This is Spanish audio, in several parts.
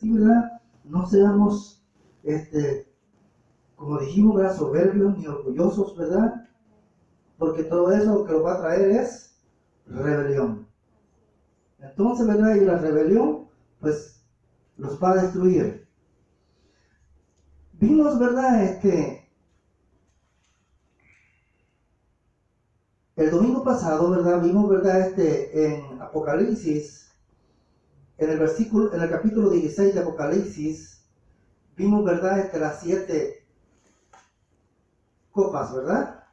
sí, ¿verdad? No seamos, como dijimos, ¿verdad? Soberbios ni orgullosos, ¿verdad? Porque todo eso lo que nos va a traer es rebelión. Entonces, ¿verdad? Y la rebelión, pues, los va a destruir. Vimos, ¿verdad? El domingo pasado, ¿verdad? Vimos, ¿verdad? En Apocalipsis, en el capítulo 16 de Apocalipsis, vimos, ¿verdad? Las 7 copas, ¿verdad?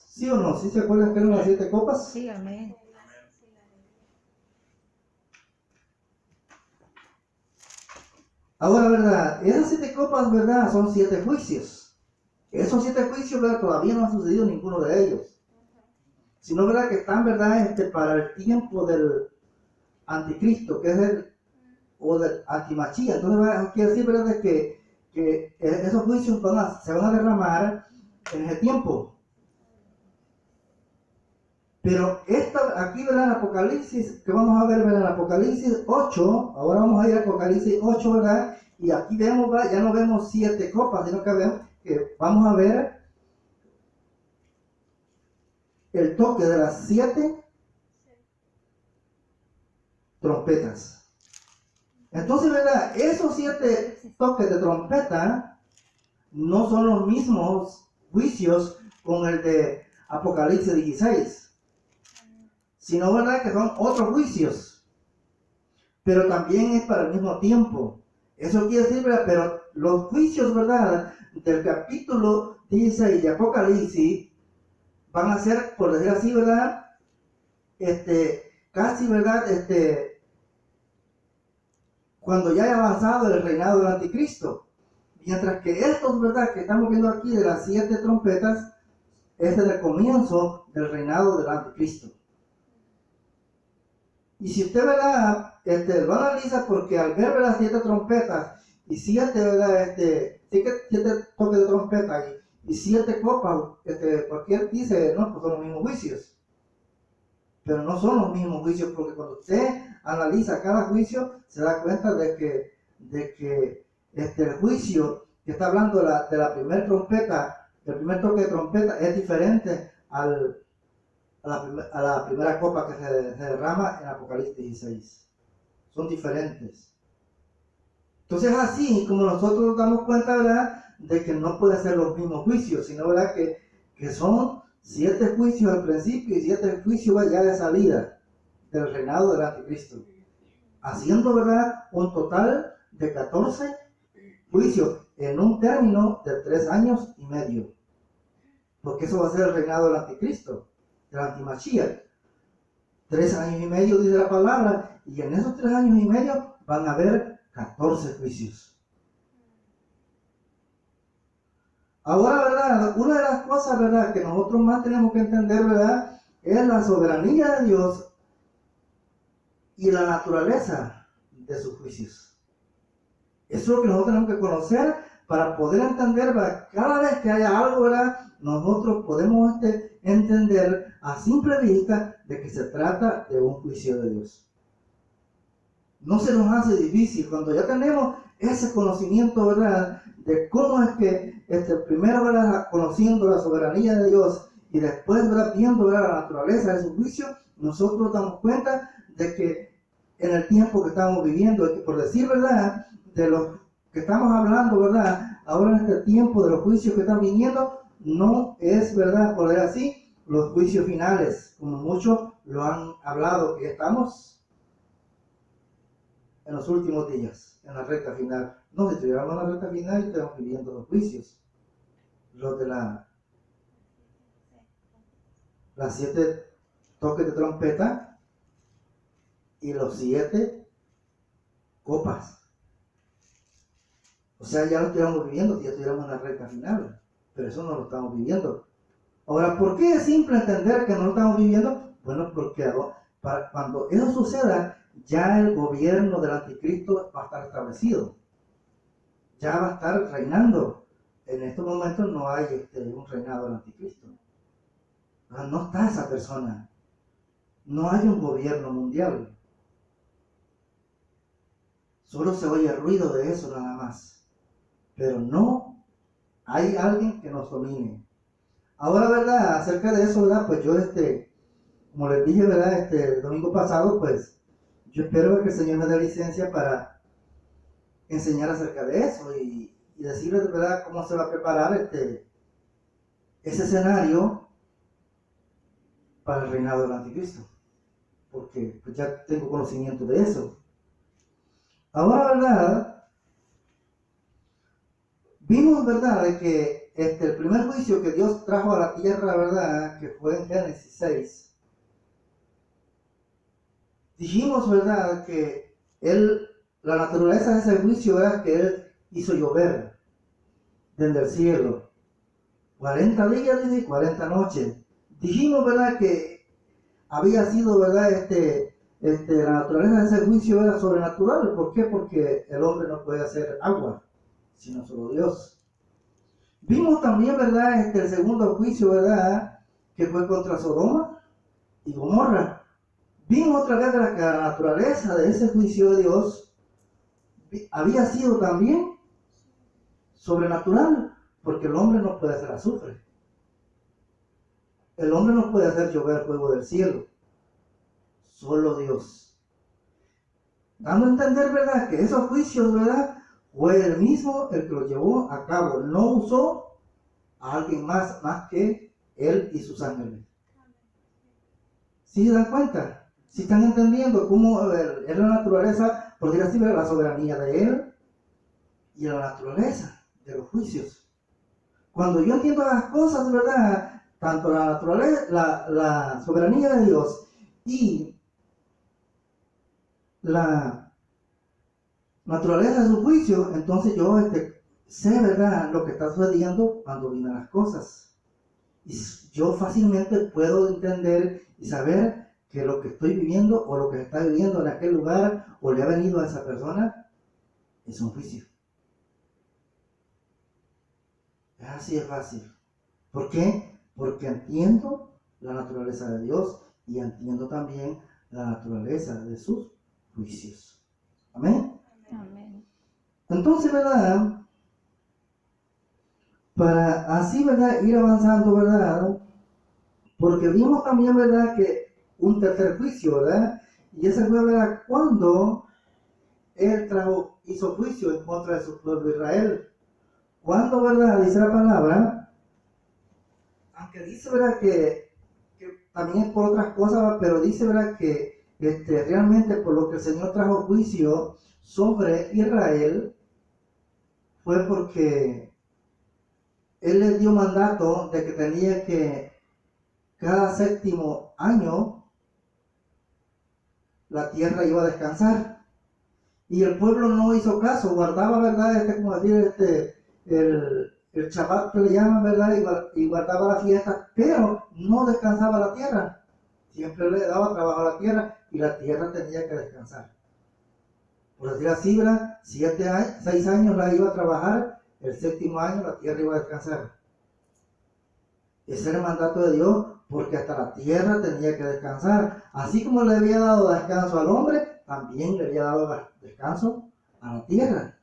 ¿Sí o no? ¿Sí se acuerdan que eran las 7 copas? Sí, amén. Ahora, ¿verdad? Esas 7 copas, ¿verdad? Son 7 juicios. Esos 7 juicios, ¿verdad? Todavía no ha sucedido ninguno de ellos. Sino, ¿verdad? Que están, ¿verdad? Para el tiempo del anticristo, que es o del antimachía. Entonces, ¿verdad? Quiere decir, ¿verdad? Que esos juicios se van a derramar en ese tiempo. Pero aquí, ¿verdad? En Apocalipsis, que vamos a ver, ¿verdad? En Apocalipsis 8, ahora vamos a ir a Apocalipsis 8, ¿verdad? Y aquí vemos, ¿verdad? Ya no vemos 7 copas, sino que vamos a ver el toque de las 7 trompetas. Entonces, ¿verdad? Esos 7 toques de trompeta no son los mismos juicios con el de Apocalipsis 16. Sino, ¿verdad? Que son otros juicios, pero también es para el mismo tiempo. Eso quiere decir, ¿verdad? Pero los juicios, ¿verdad? Del capítulo 16 de Apocalipsis van a ser, por decir así, ¿verdad? Casi, ¿verdad? Cuando ya haya avanzado el reinado del anticristo. Mientras que estos, ¿verdad? Que estamos viendo aquí de las 7 trompetas, es el comienzo del reinado del anticristo. Y si usted, ¿verdad? Lo analiza, porque al ver, ¿verdad? 7 trompetas y 7, ¿verdad? 7 toques de trompeta y 7 copas, cualquier dice, no, pues son los mismos juicios. Pero no son los mismos juicios, porque cuando usted analiza cada juicio, se da cuenta de que el juicio que está hablando de la primera trompeta, el primer toque de trompeta, es diferente a la primera copa que se derrama en Apocalipsis 16. Son diferentes. Entonces, así como nosotros nos damos cuenta, ¿verdad? De que no puede ser los mismos juicios, sino, ¿verdad? Que son 7 juicios al principio y 7 juicios ya de salida del reinado del anticristo. Haciendo, ¿verdad? Un total de 14 juicios en un término de 3 años y medio. Porque eso va a ser el reinado del anticristo, del antimachía. 3 años y medio dice la palabra, y en esos 3 años y medio van a haber 14 juicios. Ahora, ¿verdad? Una de las cosas, ¿verdad?, que nosotros más tenemos que entender, ¿verdad?, es la soberanía de Dios y la naturaleza de sus juicios. Eso es lo que nosotros tenemos que conocer para poder entender, ¿verdad? Cada vez que haya algo, ¿verdad?, nosotros podemos entender a simple vista de que se trata de un juicio de Dios. No se nos hace difícil cuando ya tenemos ese conocimiento, ¿verdad?, de cómo es que primero, ¿verdad?, conociendo la soberanía de Dios y después, ¿verdad?, viendo, ¿verdad?, la naturaleza de su juicio, nosotros nos damos cuenta de que en el tiempo que estamos viviendo, por decir, ¿verdad?, de los que estamos hablando, ¿verdad?, ahora en este tiempo de los juicios que están viniendo, no es, ¿verdad?, por decir así, los juicios finales, como muchos lo han hablado, que estamos en los últimos días, en la recta final. No, si estuviéramos en la recta final, estamos viviendo los juicios. Los de las 7 toques de trompeta y los 7 copas. O sea, ya lo estuviéramos viviendo si ya estuviéramos en la recta final. Pero eso no lo estamos viviendo. Ahora, ¿por qué es simple entender que no lo estamos viviendo? Bueno, porque cuando eso suceda, ya el gobierno del anticristo va a estar establecido. Ya va a estar reinando. En estos momentos no hay un reinado del anticristo. No está esa persona. No hay un gobierno mundial. Solo se oye el ruido de eso nada más. Pero no hay alguien que nos domine. Ahora, ¿verdad? Acerca de eso, ¿verdad? Pues yo, como les dije, ¿verdad? El domingo pasado, pues yo espero que el Señor me dé licencia para enseñar acerca de eso y decirles, ¿verdad? Cómo se va a preparar ese escenario para el reinado del anticristo. Porque pues ya tengo conocimiento de eso. Ahora, ¿verdad? Vimos, ¿verdad? De que el primer juicio que Dios trajo a la tierra, ¿verdad? Que fue en Génesis 6. Dijimos, ¿verdad? Que la naturaleza de ese juicio era que Él hizo llover desde el cielo. 40 días y 40 noches. Dijimos, ¿verdad? Que había sido, ¿verdad? La naturaleza de ese juicio era sobrenatural. ¿Por qué? Porque el hombre no puede hacer agua, sino solo Dios. Vimos también, ¿verdad? El segundo juicio, ¿verdad? Que fue contra Sodoma y Gomorra. Vimos otra vez, ¿verdad? Que la naturaleza de ese juicio de Dios había sido también sobrenatural, porque el hombre no puede hacer azufre. El hombre no puede hacer llover fuego del cielo. Solo Dios. Dando a entender, ¿verdad? Que esos juicios, ¿verdad? Fue el mismo el que los llevó a cabo. No usó a alguien más que él y sus ángeles. ¿Sí se dan cuenta? ¿Sí están entendiendo cómo es la naturaleza, por decir así, la soberanía de él y la naturaleza de los juicios? Cuando yo entiendo las cosas, ¿verdad? Tanto la naturaleza, la soberanía de Dios y la naturaleza de su juicio, entonces yo sé, ¿verdad?, lo que está sucediendo cuando vienen las cosas. Y yo fácilmente puedo entender y saber que lo que estoy viviendo o lo que se está viviendo en aquel lugar o le ha venido a esa persona es un juicio. Es así de fácil. ¿Por qué? Porque entiendo la naturaleza de Dios y entiendo también la naturaleza de sus juicios. Amén. Amén. Entonces, ¿verdad? Para así, ¿verdad? Ir avanzando, ¿verdad? Porque vimos también, ¿verdad? Que un tercer juicio, ¿verdad? Y ese fue, ¿verdad? Cuando él hizo juicio en contra de su pueblo Israel. Cuando, ¿verdad? Dice la palabra, aunque dice, ¿verdad? Que también es por otras cosas, pero dice, ¿verdad? Que realmente por lo que el Señor trajo juicio sobre Israel fue porque Él les dio mandato de que tenía que cada séptimo año la tierra iba a descansar. Y el pueblo no hizo caso, guardaba, ¿verdad? Como decir, el Shabbat que le llaman, ¿verdad? Y guardaba la fiesta, pero no descansaba la tierra. Siempre le daba trabajo a la tierra y la tierra tenía que descansar. Por decir así, ¿verdad? 6 años la iba a trabajar, el séptimo año la tierra iba a descansar. Ese era el mandato de Dios, porque hasta la tierra tenía que descansar. Así como le había dado descanso al hombre, también le había dado descanso a la tierra.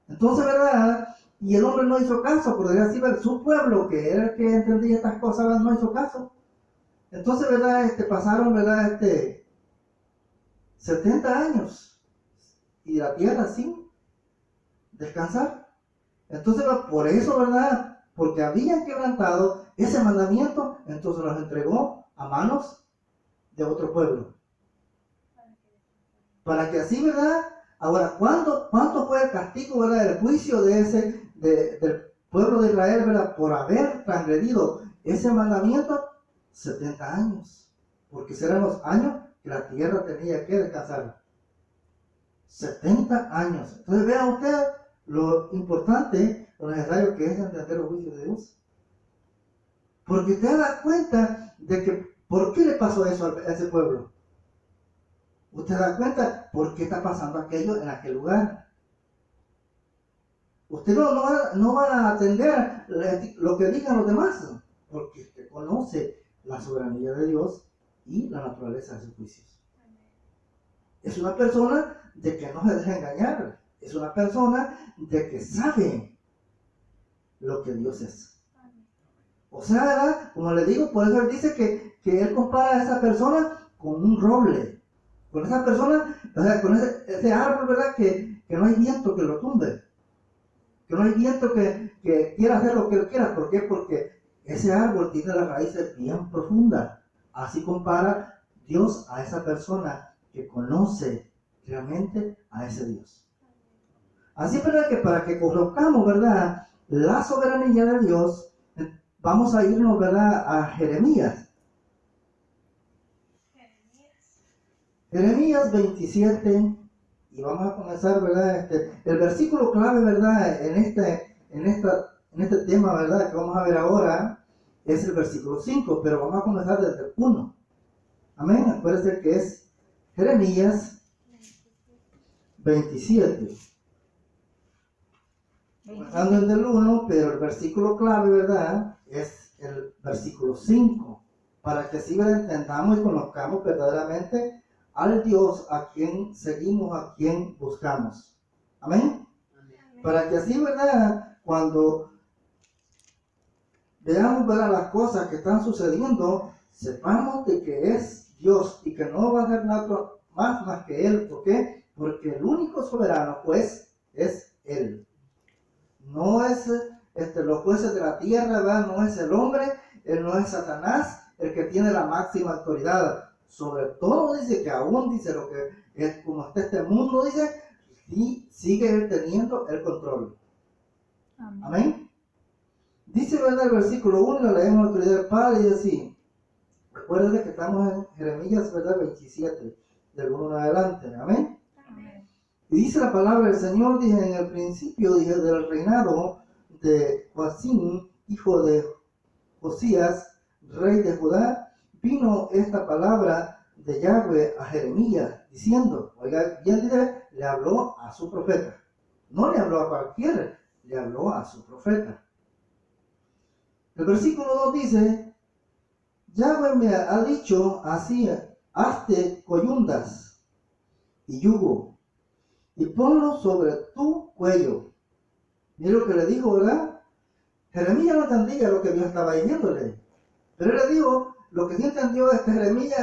Entonces, ¿verdad? Y el hombre no hizo caso, por decir así, su pueblo, que era el que entendía estas cosas, no hizo caso. Entonces, ¿verdad? Pasaron, ¿verdad? 70 años y la tierra sin descansar. Entonces, por eso, ¿verdad? Porque habían quebrantado ese mandamiento, entonces los entregó a manos de otro pueblo. Para que así, ¿verdad? Ahora, ¿cuánto fue el castigo, ¿verdad? El juicio del pueblo de Israel, ¿verdad? Por haber transgredido ese mandamiento, 70 años. Porque serán los años que la tierra tenía que descansar. 70 años. Entonces, vean ustedes lo importante, lo necesario que es entender los juicios de Dios. Porque usted da cuenta de que, ¿por qué le pasó eso a ese pueblo? Usted da cuenta por qué está pasando aquello en aquel lugar. Usted no va a atender lo que digan los demás, porque usted conoce la soberanía de Dios y la naturaleza de sus juicios. Es una persona de que no se deja engañar. Es una persona de que sabe lo que Dios es. O sea, ¿verdad? Como le digo, por eso él dice que él compara a esa persona con un roble. Con esa persona, o sea, con ese árbol, ¿verdad? Que no hay viento que lo tumbe. Que no hay viento que quiera hacer lo que él quiera. ¿Por qué? Porque ese árbol tiene las raíces bien profundas. Así compara Dios a esa persona que conoce realmente a ese Dios. Así es verdad que para que conozcamos, ¿verdad?, la soberanía de Dios, vamos a irnos, ¿verdad?, a Jeremías. Jeremías 27, y vamos a comenzar, ¿verdad?, el versículo clave, ¿verdad?, en este tema, ¿verdad?, que vamos a ver ahora, es el versículo 5, pero vamos a comenzar desde el 1. Amén. Acuérdense que es Jeremías 27. Comenzando desde el 1, pero el versículo clave, ¿verdad?, es el versículo 5, para que así entendamos y conozcamos verdaderamente al Dios a quien seguimos, a quien buscamos. Amén. Amén. Para que así, ¿verdad?, cuando veamos, ¿verdad?, las cosas que están sucediendo, sepamos de que es Dios y que no va a hacer nada más que Él. ¿Por qué? Porque el único soberano, pues, es Él. No es los jueces de la tierra, ¿verdad? No es el hombre, Él no es Satanás, el que tiene la máxima autoridad. Sobre todo dice que aún dice lo que es como está este mundo, dice, y sigue Él teniendo el control. Amén. Amén. Dice, ¿verdad?, el versículo 1, lo leemos en la autoridad del Padre, y dice así. Recuerden que estamos en Jeremías, ¿verdad?, 27, del 1 en adelante. Amén. Amén. Y dice la palabra del Señor, dije, en el principio, dije, del reinado de Joacim, hijo de Josías, rey de Judá, vino esta palabra de Yahweh a Jeremías, diciendo, oiga, bien dice, le habló a su profeta. No le habló a cualquiera, le habló a su profeta. El versículo 2 dice, Yahweh me ha dicho así, hazte coyundas y yugo, y ponlo sobre tu cuello. Mira lo que le dijo, ¿verdad? Jeremías no entendía lo que Dios estaba diciéndole. Pero él le dijo, lo que sí entendió Jeremías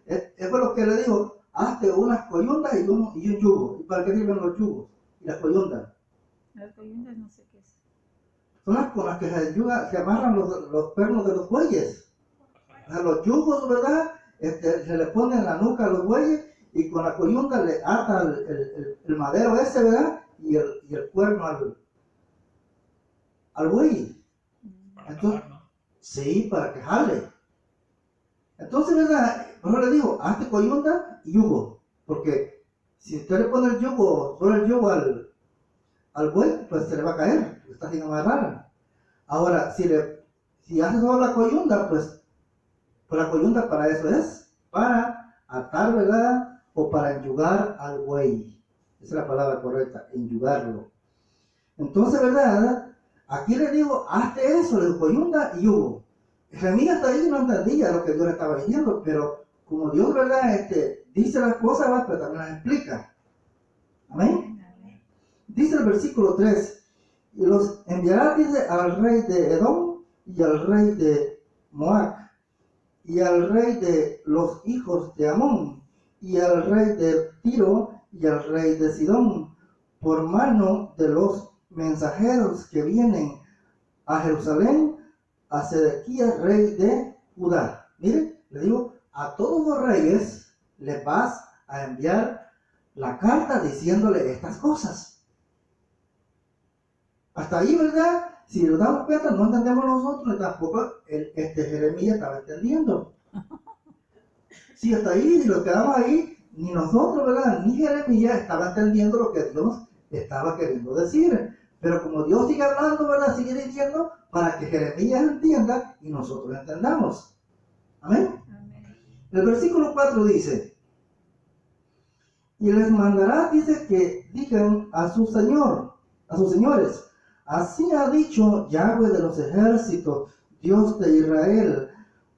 es que fue lo que le dijo, hazte unas coyundas y un yugo. ¿Y para qué sirven los yugos y las coyundas? Las coyundas no sé qué es. Son las con las que se amarran los pernos de los bueyes. O sea, los yugos, ¿verdad? Se le pone en la nuca a los bueyes y con la coyunda le ata el madero ese, ¿verdad? Y el cuerno al buey. Entonces, sí, para que jale. Entonces, ¿verdad? Por eso le digo, hazte coyunda y yugo. Porque si usted le pone el yugo, solo el yugo al buey, pues se le va a caer. Está sin amarrar. Ahora, si hace solo la coyunda, pues la coyunda para eso es, para atar, ¿verdad? O para enyugar al buey. Esa es la palabra correcta, enyugarlo. Entonces, ¿verdad? Aquí le digo, hazte eso, de coyunda y yugo. Jeremías hasta ahí no entendía lo que Dios le estaba diciendo, pero como Dios, ¿verdad?, dice las cosas, ¿verdad?, pero también las explica. Amén. Dice el versículo 3, y los enviará, dice, al rey de Edom y al rey de Moab, y al rey de los hijos de Amón, y al rey de Tiro y al rey de Sidón, por mano de los mensajeros que vienen a Jerusalén, a Sedequías, rey de Judá. Mire, le digo, a todos los reyes les vas a enviar la carta diciéndole estas cosas. Hasta ahí, ¿verdad? Si nos damos cuenta, no entendemos nosotros, ni tampoco Jeremías estaba entendiendo. Si hasta ahí, si nos quedamos ahí, ni nosotros, ¿verdad?, ni Jeremías estaba entendiendo lo que Dios estaba queriendo decir. Pero como Dios sigue hablando, ¿verdad?, sigue diciendo para que Jeremías entienda y nosotros entendamos. Amén. Amén. El versículo 4 dice, y les mandará, dice, que digan a sus señores, así ha dicho Yahweh de los ejércitos, Dios de Israel,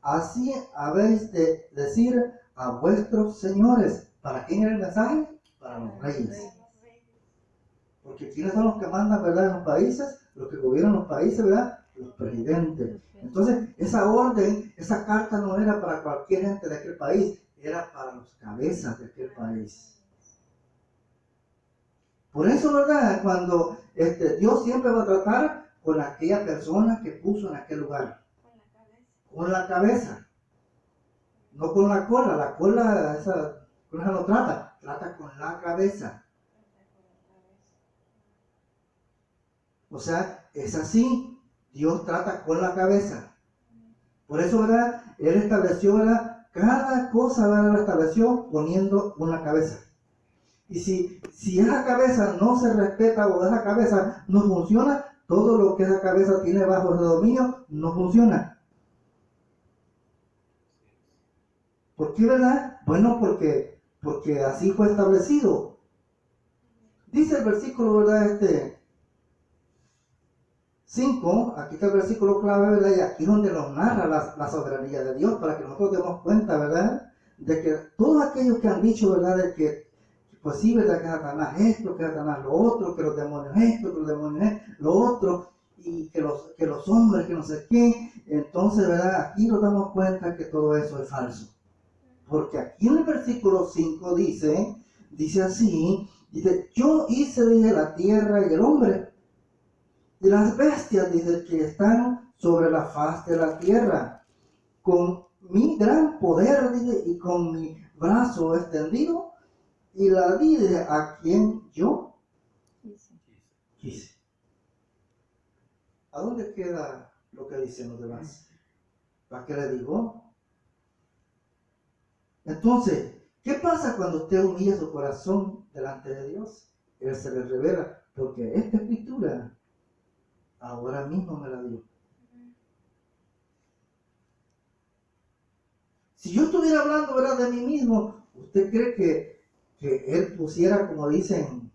así habéis de decir a vuestros señores. ¿Para quién era el mensaje? Para los reyes. Porque ¿quiénes son los que mandan, verdad, en los países? Los que gobiernan los países, ¿verdad? Los presidentes. Entonces, esa orden, esa carta no era para cualquier gente de aquel país, era para los cabezas de aquel país. Por eso, ¿verdad? Cuando Dios siempre va a tratar con aquella persona que puso en aquel lugar. Con la cabeza. No con la cola. La cola, esa no trata. Trata con la cabeza. O sea, es así. Dios trata con la cabeza. Por eso, ¿verdad? Él estableció, ¿verdad? Cada cosa, ¿verdad? La estableció poniendo una cabeza. Y si esa cabeza no se respeta o esa cabeza no funciona, todo lo que esa cabeza tiene bajo ese dominio no funciona. ¿Por qué, verdad? Bueno, porque así fue establecido. Dice el versículo, ¿verdad? 5, aquí está el versículo clave, ¿verdad? Y aquí es donde nos narra la soberanía de Dios, para que nosotros demos cuenta, ¿verdad? De que todos aquellos que han dicho, ¿verdad? De que, pues sí, ¿verdad? Que Satanás esto, que Satanás lo otro, que los demonios esto, que los demonios lo otro, y que los hombres, que no sé qué. Entonces, ¿verdad? Aquí nos damos cuenta que todo eso es falso. Porque aquí en el versículo 5 dice así, dice, yo hice desde la tierra y el hombre, y las bestias, dice, que están sobre la faz de la tierra, con mi gran poder, dice, y con mi brazo extendido, y la di a quien yo quise. ¿A dónde queda lo que dicen los demás? ¿Para qué le digo? Entonces, ¿qué pasa cuando usted humilla su corazón delante de Dios? Él se le revela, porque esta escritura ahora mismo me la dio. Si yo estuviera hablando, ¿verdad?, de mí mismo, ¿usted cree que Él pusiera, como dicen,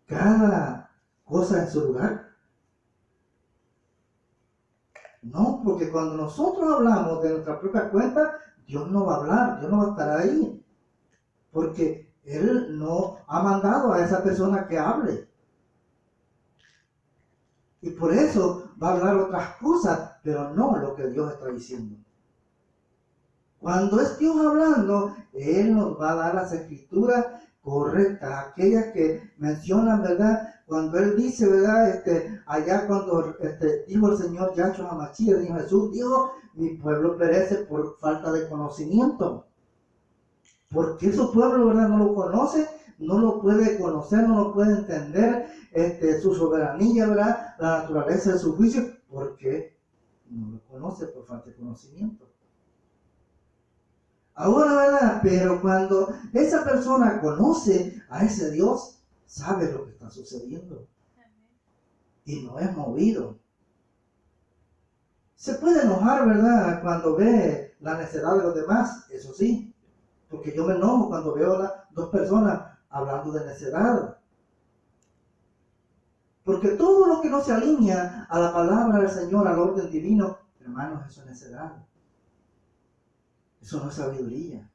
cada cosa en su lugar? No, porque cuando nosotros hablamos de nuestra propia cuenta, Dios no va a hablar, Dios no va a estar ahí. Porque Él no ha mandado a esa persona que hable. Y por eso va a hablar otras cosas, pero no lo que Dios está diciendo. Cuando es Dios hablando, Él nos va a dar las escrituras correctas, aquellas que mencionan, ¿verdad? Cuando Él dice, ¿verdad? Allá cuando dijo el Señor Yahshua HaMashiach, dijo Jesús, dijo, mi pueblo perece por falta de conocimiento. Porque su pueblo, ¿verdad?, no lo conoce, no lo puede conocer, no lo puede entender, su soberanía, ¿verdad?, la naturaleza de su juicio, porque no lo conoce por falta de conocimiento. Ahora, ¿verdad? Pero cuando esa persona conoce a ese Dios, sabe lo que está sucediendo. Y no es movido. Se puede enojar, ¿verdad?, cuando ve la necedad de los demás, eso sí. Porque yo me enojo cuando veo a dos personas hablando de necedad. Porque todo lo que no se alinea a la palabra del Señor, al orden divino, hermanos, eso es necedad. Eso no es sabiduría.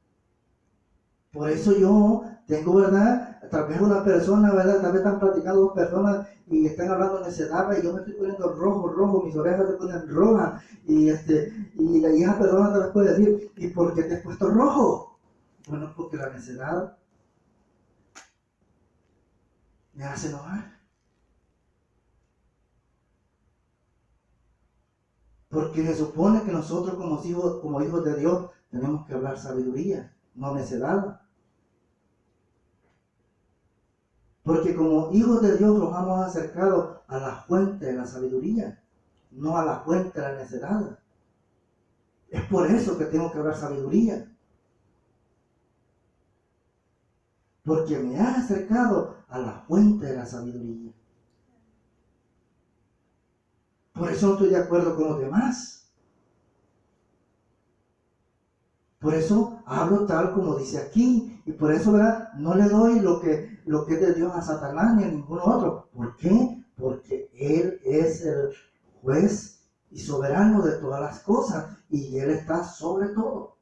Por eso yo tengo, ¿verdad? Tal vez una persona, ¿verdad? Tal vez están platicando dos personas y están hablando de necedad y yo me estoy poniendo rojo, mis orejas se ponen rojas y esa persona tal vez puede decir, ¿y por qué te has puesto rojo? Bueno, porque la necedad me hace enojar. Porque se supone que nosotros como hijos de Dios tenemos que hablar sabiduría, no necedad. Porque como hijos de Dios nos hemos acercado a la fuente de la sabiduría, no a la fuente de la necedad. Es por eso que tengo que hablar sabiduría. Porque me ha acercado a la fuente de la sabiduría. Por eso no estoy de acuerdo con los demás. Por eso hablo tal como dice aquí. Y por eso, ¿verdad?, no le doy lo que es de Dios a Satanás ni a ningún otro. ¿Por qué? Porque Él es el juez y soberano de todas las cosas, y Él está sobre todo.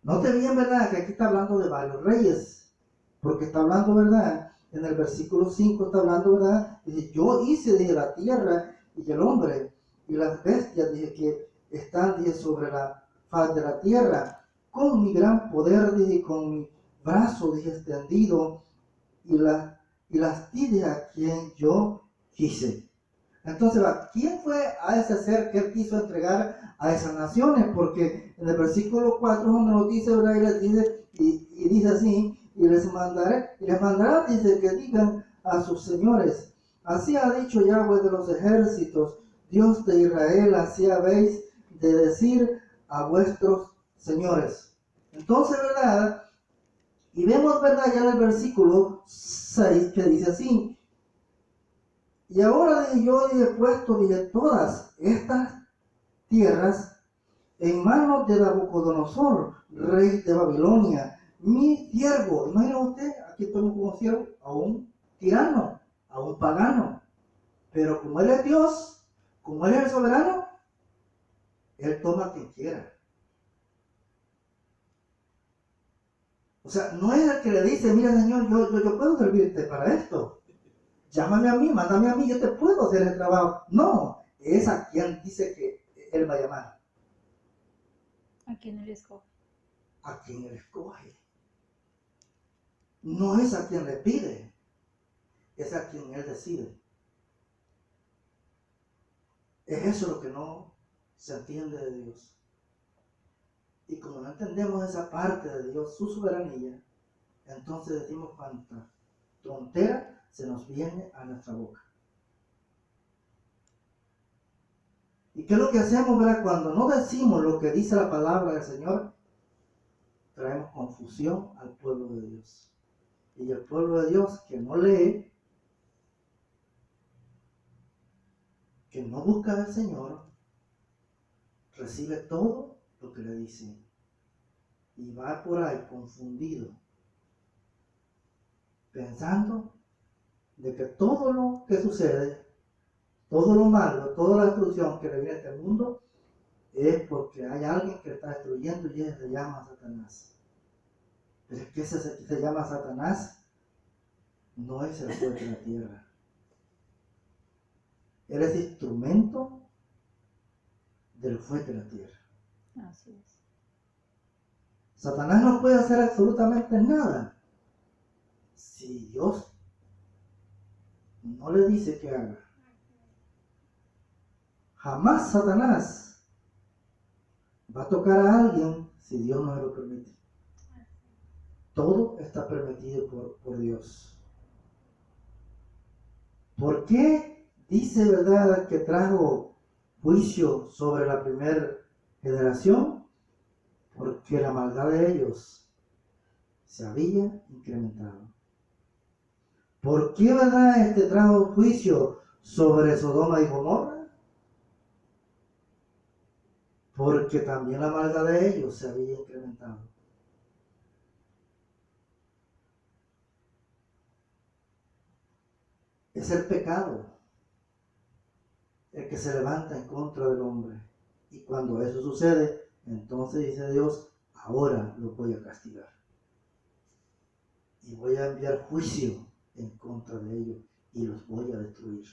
Note bien, ¿verdad? Que aquí está hablando de varios reyes, porque está hablando, ¿verdad? En el versículo 5 está hablando, ¿verdad? Dice, yo hice, dije, la tierra y el hombre y las bestias, dije, que están, dije, sobre la faz de la tierra, con mi gran poder, dije, con mi brazo, dije, extendido, y las di, dije, a quien yo quise. Entonces, ¿quién fue a ese ser que él quiso entregar a esas naciones? Porque en el versículo 4 donde nos dice, ¿verdad? Y les dice, y dice así, y les mandará, dice, que digan a sus señores, así ha dicho Yahweh de los ejércitos, Dios de Israel, así habéis de decir a vuestros señores. Entonces, ¿verdad? Y vemos, ¿verdad? Ya en el versículo 6 que dice así, y ahora yo he puesto, dije, todas estas tierras en manos de Nabucodonosor, rey de Babilonia, mi siervo. Imagina usted, aquí tenemos como siervo a un tirano, a un pagano. Pero como Él es Dios, como Él es el soberano, Él toma a quien quiera. O sea, no es el que le dice, mira Señor, yo puedo servirte para esto. Llámame a mí, mándame a mí, yo te puedo hacer el trabajo. No, es a quien dice que Él va a llamar. ¿A quién Él escoge? A quien Él escoge. No es a quien le pide, es a quien Él decide. Es eso lo que no se entiende de Dios. Y como no entendemos esa parte de Dios, su soberanía, entonces decimos cuánta tontera se nos viene a nuestra boca. ¿Y qué es lo que hacemos, verdad? Cuando no decimos lo que dice la palabra del Señor, traemos confusión al pueblo de Dios. Y el pueblo de Dios que no lee, que no busca al Señor, recibe todo lo que le dicen. Y va por ahí confundido, pensando de que todo lo que sucede, todo lo malo, toda la destrucción que le viene a este mundo, es porque hay alguien que está destruyendo y ese se llama Satanás. Pero es que ese que se llama Satanás no es el juez de la tierra. Él es instrumento del juez de la tierra. Así es. Satanás no puede hacer absolutamente nada si Dios no le dice que haga. Jamás Satanás va a tocar a alguien si Dios no se lo permite. Todo está permitido por Dios. ¿Por qué dice, verdad, que trajo juicio sobre la primera generación? Porque la maldad de ellos se había incrementado. ¿Por qué, verdad, trajo juicio sobre Sodoma y Gomorra? Porque también la maldad de ellos se había incrementado. Es el pecado el que se levanta en contra del hombre. Y cuando eso sucede, entonces dice Dios, ahora los voy a castigar. Y voy a enviar juicio en contra de ellos y los voy a destruir.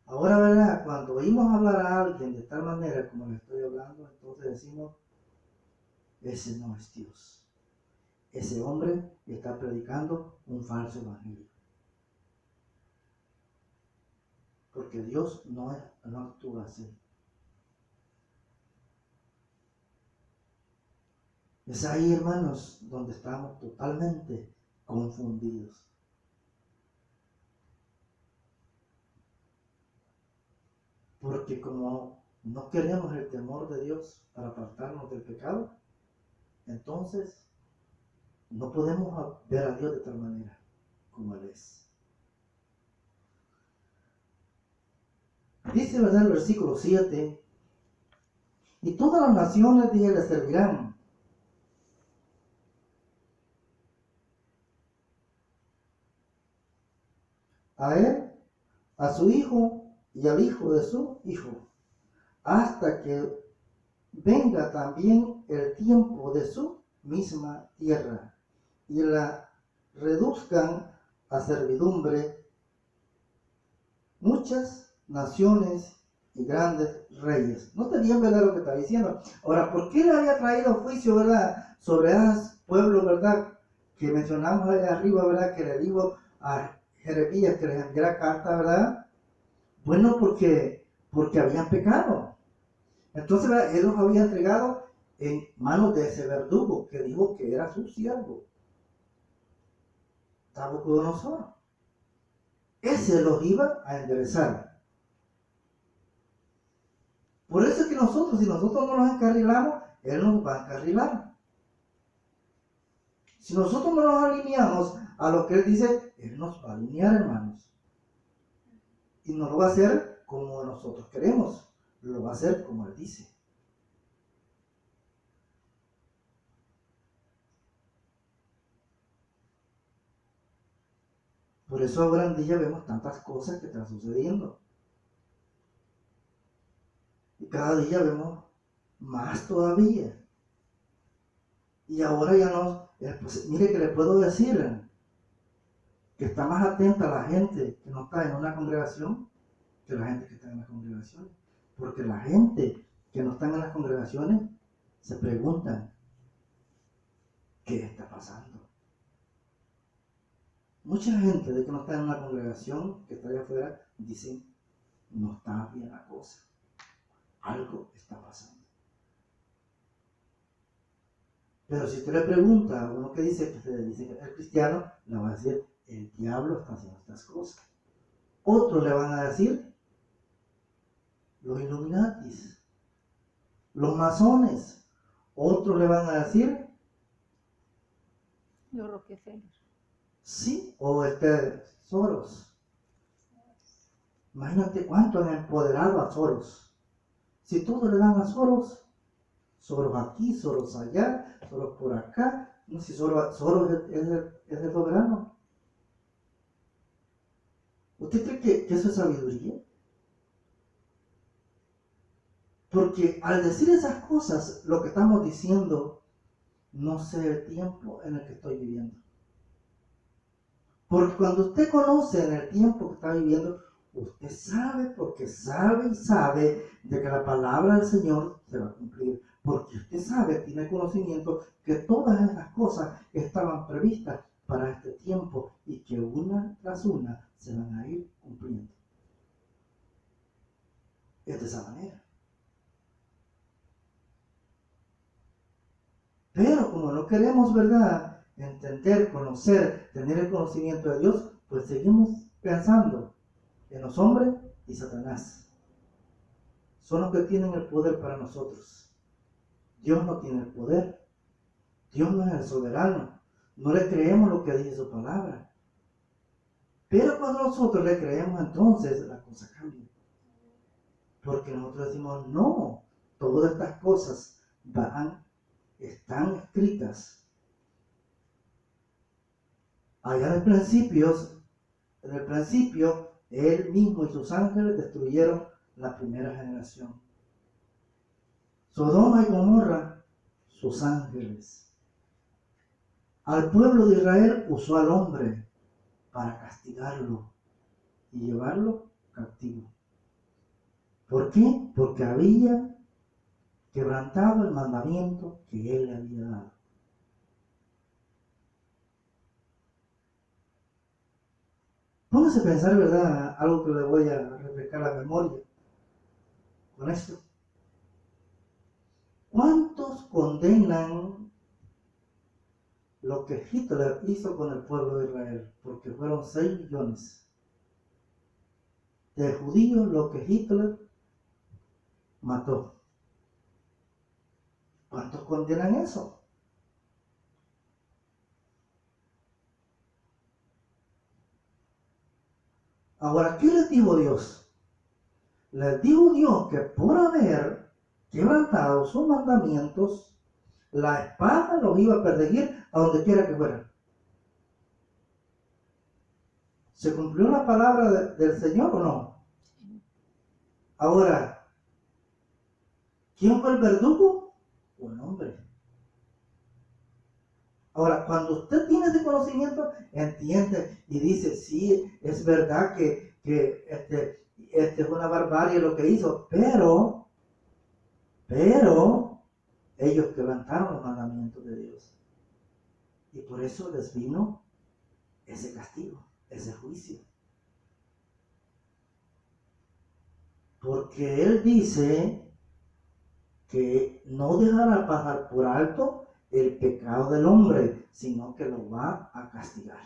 Ahora, ¿verdad? Cuando oímos hablar a alguien de tal manera como le estoy hablando, entonces decimos, ese no es Dios. Ese hombre está predicando un falso evangelio. Porque Dios no actúa así. Es ahí, hermanos, donde estamos totalmente confundidos. Porque como no queremos el temor de Dios para apartarnos del pecado, entonces no podemos ver a Dios de tal manera como Él es. Dice, ¿verdad?, el versículo 7, y todas las naciones, dije, le servirán. A él, a su hijo y al hijo de su hijo, hasta que venga también el tiempo de su misma tierra y la reduzcan a servidumbre muchas naciones y grandes reyes. No te bien, ¿verdad?, lo que está diciendo. Ahora, ¿por qué le había traído juicio, verdad, sobre esos pueblos, verdad, que mencionamos allá arriba, verdad, que le dijo a Jeremías que les enviara carta, verdad? Bueno, porque habían pecado. Entonces, ¿verdad?, él los había entregado en manos de ese verdugo que dijo que era su siervo, Nabucodonosor. Ese los iba a enderezar. Por eso es que nosotros, si nosotros no nos encarrilamos, él nos va a encarrilar. Si nosotros no nos alineamos a lo que él dice, él nos va a alinear, hermanos. Y no lo va a hacer como nosotros queremos, lo va a hacer como él dice. Por eso ahora en día vemos tantas cosas que están sucediendo. Y cada día vemos más todavía. Y ahora ya no, pues, mire que le puedo decir que está más atenta la gente que no está en una congregación que la gente que está en las congregaciones. Porque la gente que no está en las congregaciones se preguntan, ¿qué está pasando? Mucha gente de que no está en una congregación, que está allá afuera, dicen, no está bien la cosa. Algo está pasando. Pero si usted le pregunta a uno que dice que es cristiano, le va a decir, el diablo está haciendo estas cosas. Otros le van a decir, los Illuminatis, los masones. Otros le van a decir, Los Rockefeller. sí, o Soros. Imagínate cuánto han empoderado a Soros. Si todos le dan a Soros, Soros aquí, Soros allá, Soros por acá, no sé si Soros es el soberano. ¿Usted cree que eso es sabiduría? Porque al decir esas cosas, lo que estamos diciendo, no sé el tiempo en el que estoy viviendo. Porque cuando usted conoce en el tiempo que está viviendo, usted sabe, porque sabe y sabe de que la palabra del Señor se va a cumplir. Porque usted sabe, tiene conocimiento que todas esas cosas estaban previstas para este tiempo y que una tras una se van a ir cumpliendo. Es de esa manera. Pero como no queremos, ¿verdad?, entender, conocer, tener el conocimiento de Dios, pues seguimos pensando en los hombres y Satanás. Son los que tienen el poder para nosotros. Dios no tiene el poder. Dios no es el soberano. No le creemos lo que dice su palabra. Pero cuando nosotros le creemos, entonces la cosa cambia. Porque nosotros decimos, no, todas estas cosas están escritas. Allá en el principio, él mismo y sus ángeles destruyeron la primera generación. Sodoma y Gomorra, sus ángeles. Al pueblo de Israel usó al hombre para castigarlo y llevarlo cautivo. ¿Por qué? Porque había quebrantado el mandamiento que él le había dado. Póngase a pensar, ¿verdad?, algo que le voy a refrescar la memoria con esto. ¿Cuántos condenan lo que Hitler hizo con el pueblo de Israel? Porque fueron 6 millones de judíos lo que Hitler mató. ¿Cuántos condenan eso? Ahora, ¿qué les dijo Dios? Les dijo Dios que por haber quebrantado sus mandamientos, la espada los iba a perseguir a donde quiera que fueran. ¿Se cumplió la palabra del Señor o no? Ahora, ¿quién fue el verdugo? Un hombre. Ahora, cuando usted tiene ese conocimiento, entiende y dice, sí, es verdad que este es una barbarie lo que hizo, pero ellos quebrantaron los mandamientos de Dios. Y por eso les vino ese castigo, ese juicio. Porque Él dice que no dejará pasar por alto el pecado del hombre, sino que lo va a castigar.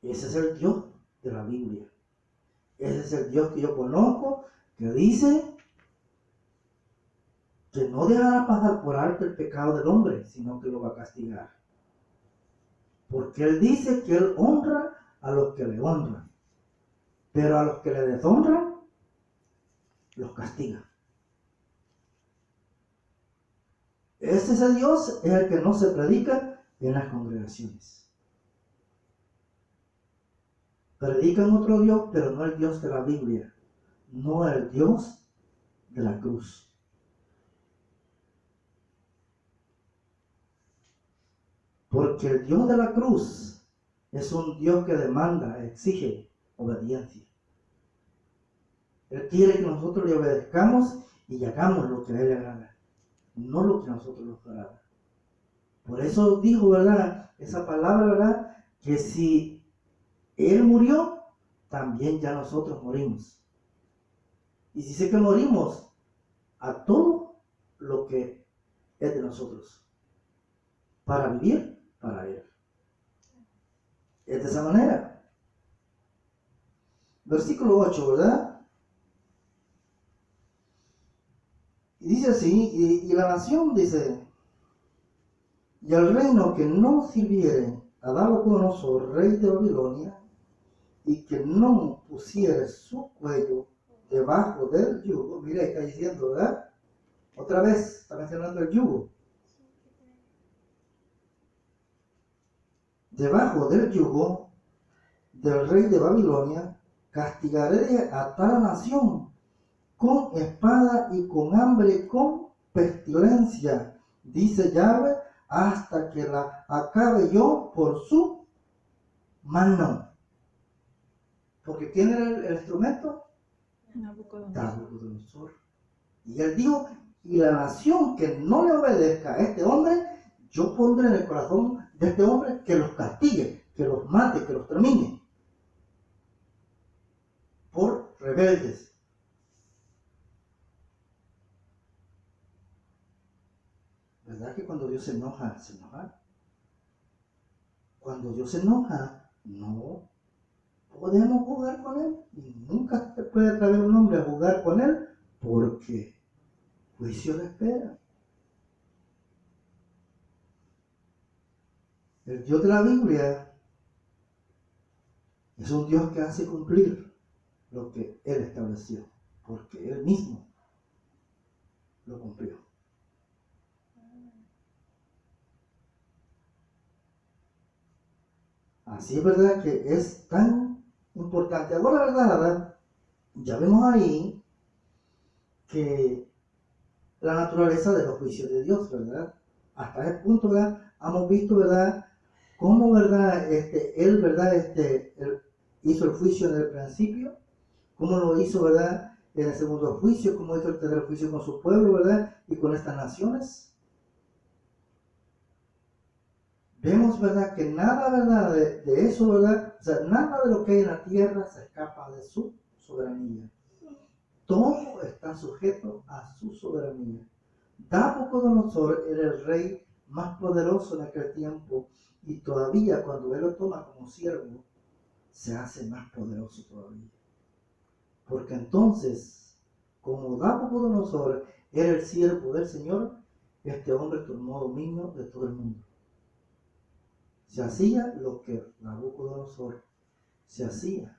Ese es el Dios de la Biblia. Ese es el Dios que yo conozco, que dice que no dejará pasar por alto el pecado del hombre, sino que lo va a castigar. Porque Él dice que Él honra a los que le honran, pero a los que le deshonran, los castiga. Ese Dios es el que no se predica en las congregaciones. Predican otro Dios, pero no el Dios de la Biblia, no el Dios de la cruz. Porque el Dios de la cruz es un Dios que demanda, exige obediencia. Él quiere que nosotros le obedezcamos y hagamos lo que a Él le agrada, no lo que a nosotros nos agrada. Por eso dijo, ¿verdad? Esa palabra, ¿verdad? Que si Él murió, también ya nosotros morimos. Y si sé que morimos a todo lo que es de nosotros, para vivir para Él. Es de esa manera. Versículo 8, ¿verdad? Y dice así, y la nación dice, y el reino que no sirviere a Nabucodonosor, rey de Babilonia, y que no pusiere su cuello debajo del yugo, mira, está diciendo, ¿verdad? Otra vez está mencionando el yugo. Debajo del yugo del rey de Babilonia, castigaré a tal nación con espada y con hambre, con pestilencia, dice Yahweh, hasta que la acabe yo por su mano. Porque ¿quién era el instrumento? Nabucodonosor. Y él dijo, y la nación que no le obedezca a este hombre, yo pondré en el corazón de este hombre que los castigue, que los mate, que los termine. Por rebeldes. ¿Verdad que cuando Dios se enoja, se enoja? Cuando Dios se enoja, no podemos jugar con Él. Y nunca se puede traer un hombre a jugar con Él, porque juicio le espera. El Dios de la Biblia es un Dios que hace cumplir lo que Él estableció, porque Él mismo lo cumplió. Así es verdad que es tan importante. Ahora, verdad, ya vemos ahí que la naturaleza de los juicios de Dios, ¿verdad? Hasta ese punto, ¿verdad? Hemos visto, ¿verdad? Cómo, ¿verdad? Él, ¿verdad? Él hizo el juicio en el principio, cómo lo hizo, ¿verdad? En el segundo juicio, cómo hizo el tercer juicio con su pueblo, ¿verdad? Y con estas naciones. Vemos, ¿verdad? Que nada, ¿verdad? De eso, ¿verdad? O sea, nada de lo que hay en la tierra se escapa de su soberanía. Todo está sujeto a su soberanía. Nabucodonosor era el rey más poderoso en aquel tiempo, y todavía cuando él lo toma como siervo, se hace más poderoso todavía. Porque entonces, como Nabucodonosor era el siervo del Señor, este hombre tomó dominio de todo el mundo. Se hacía lo que Nabucodonosor se hacía.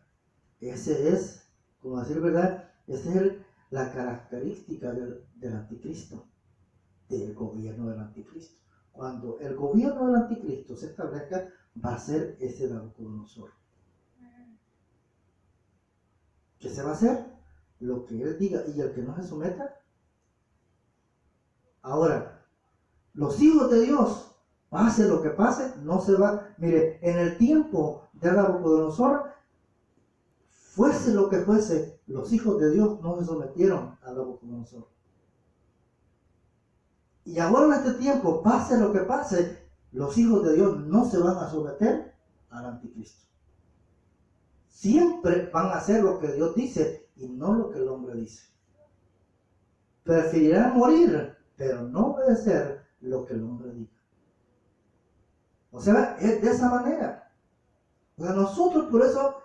Ese es, como decir verdad, ese es la característica del anticristo, del gobierno del anticristo. Cuando el gobierno del anticristo se establezca, va a ser ese Nabucodonosor. ¿Qué se va a hacer? Lo que él diga, y el que no se someta. Ahora, los hijos de Dios, pase lo que pase, no se va. Mire, en el tiempo de Nabucodonosor, fuese lo que fuese, los hijos de Dios no se sometieron a Nabucodonosor. Y ahora en este tiempo, pase lo que pase, los hijos de Dios no se van a someter al anticristo. Siempre van a hacer lo que Dios dice y no lo que el hombre dice. Preferirán morir, pero no obedecer lo que el hombre diga. O sea, es de esa manera. O sea, nosotros por eso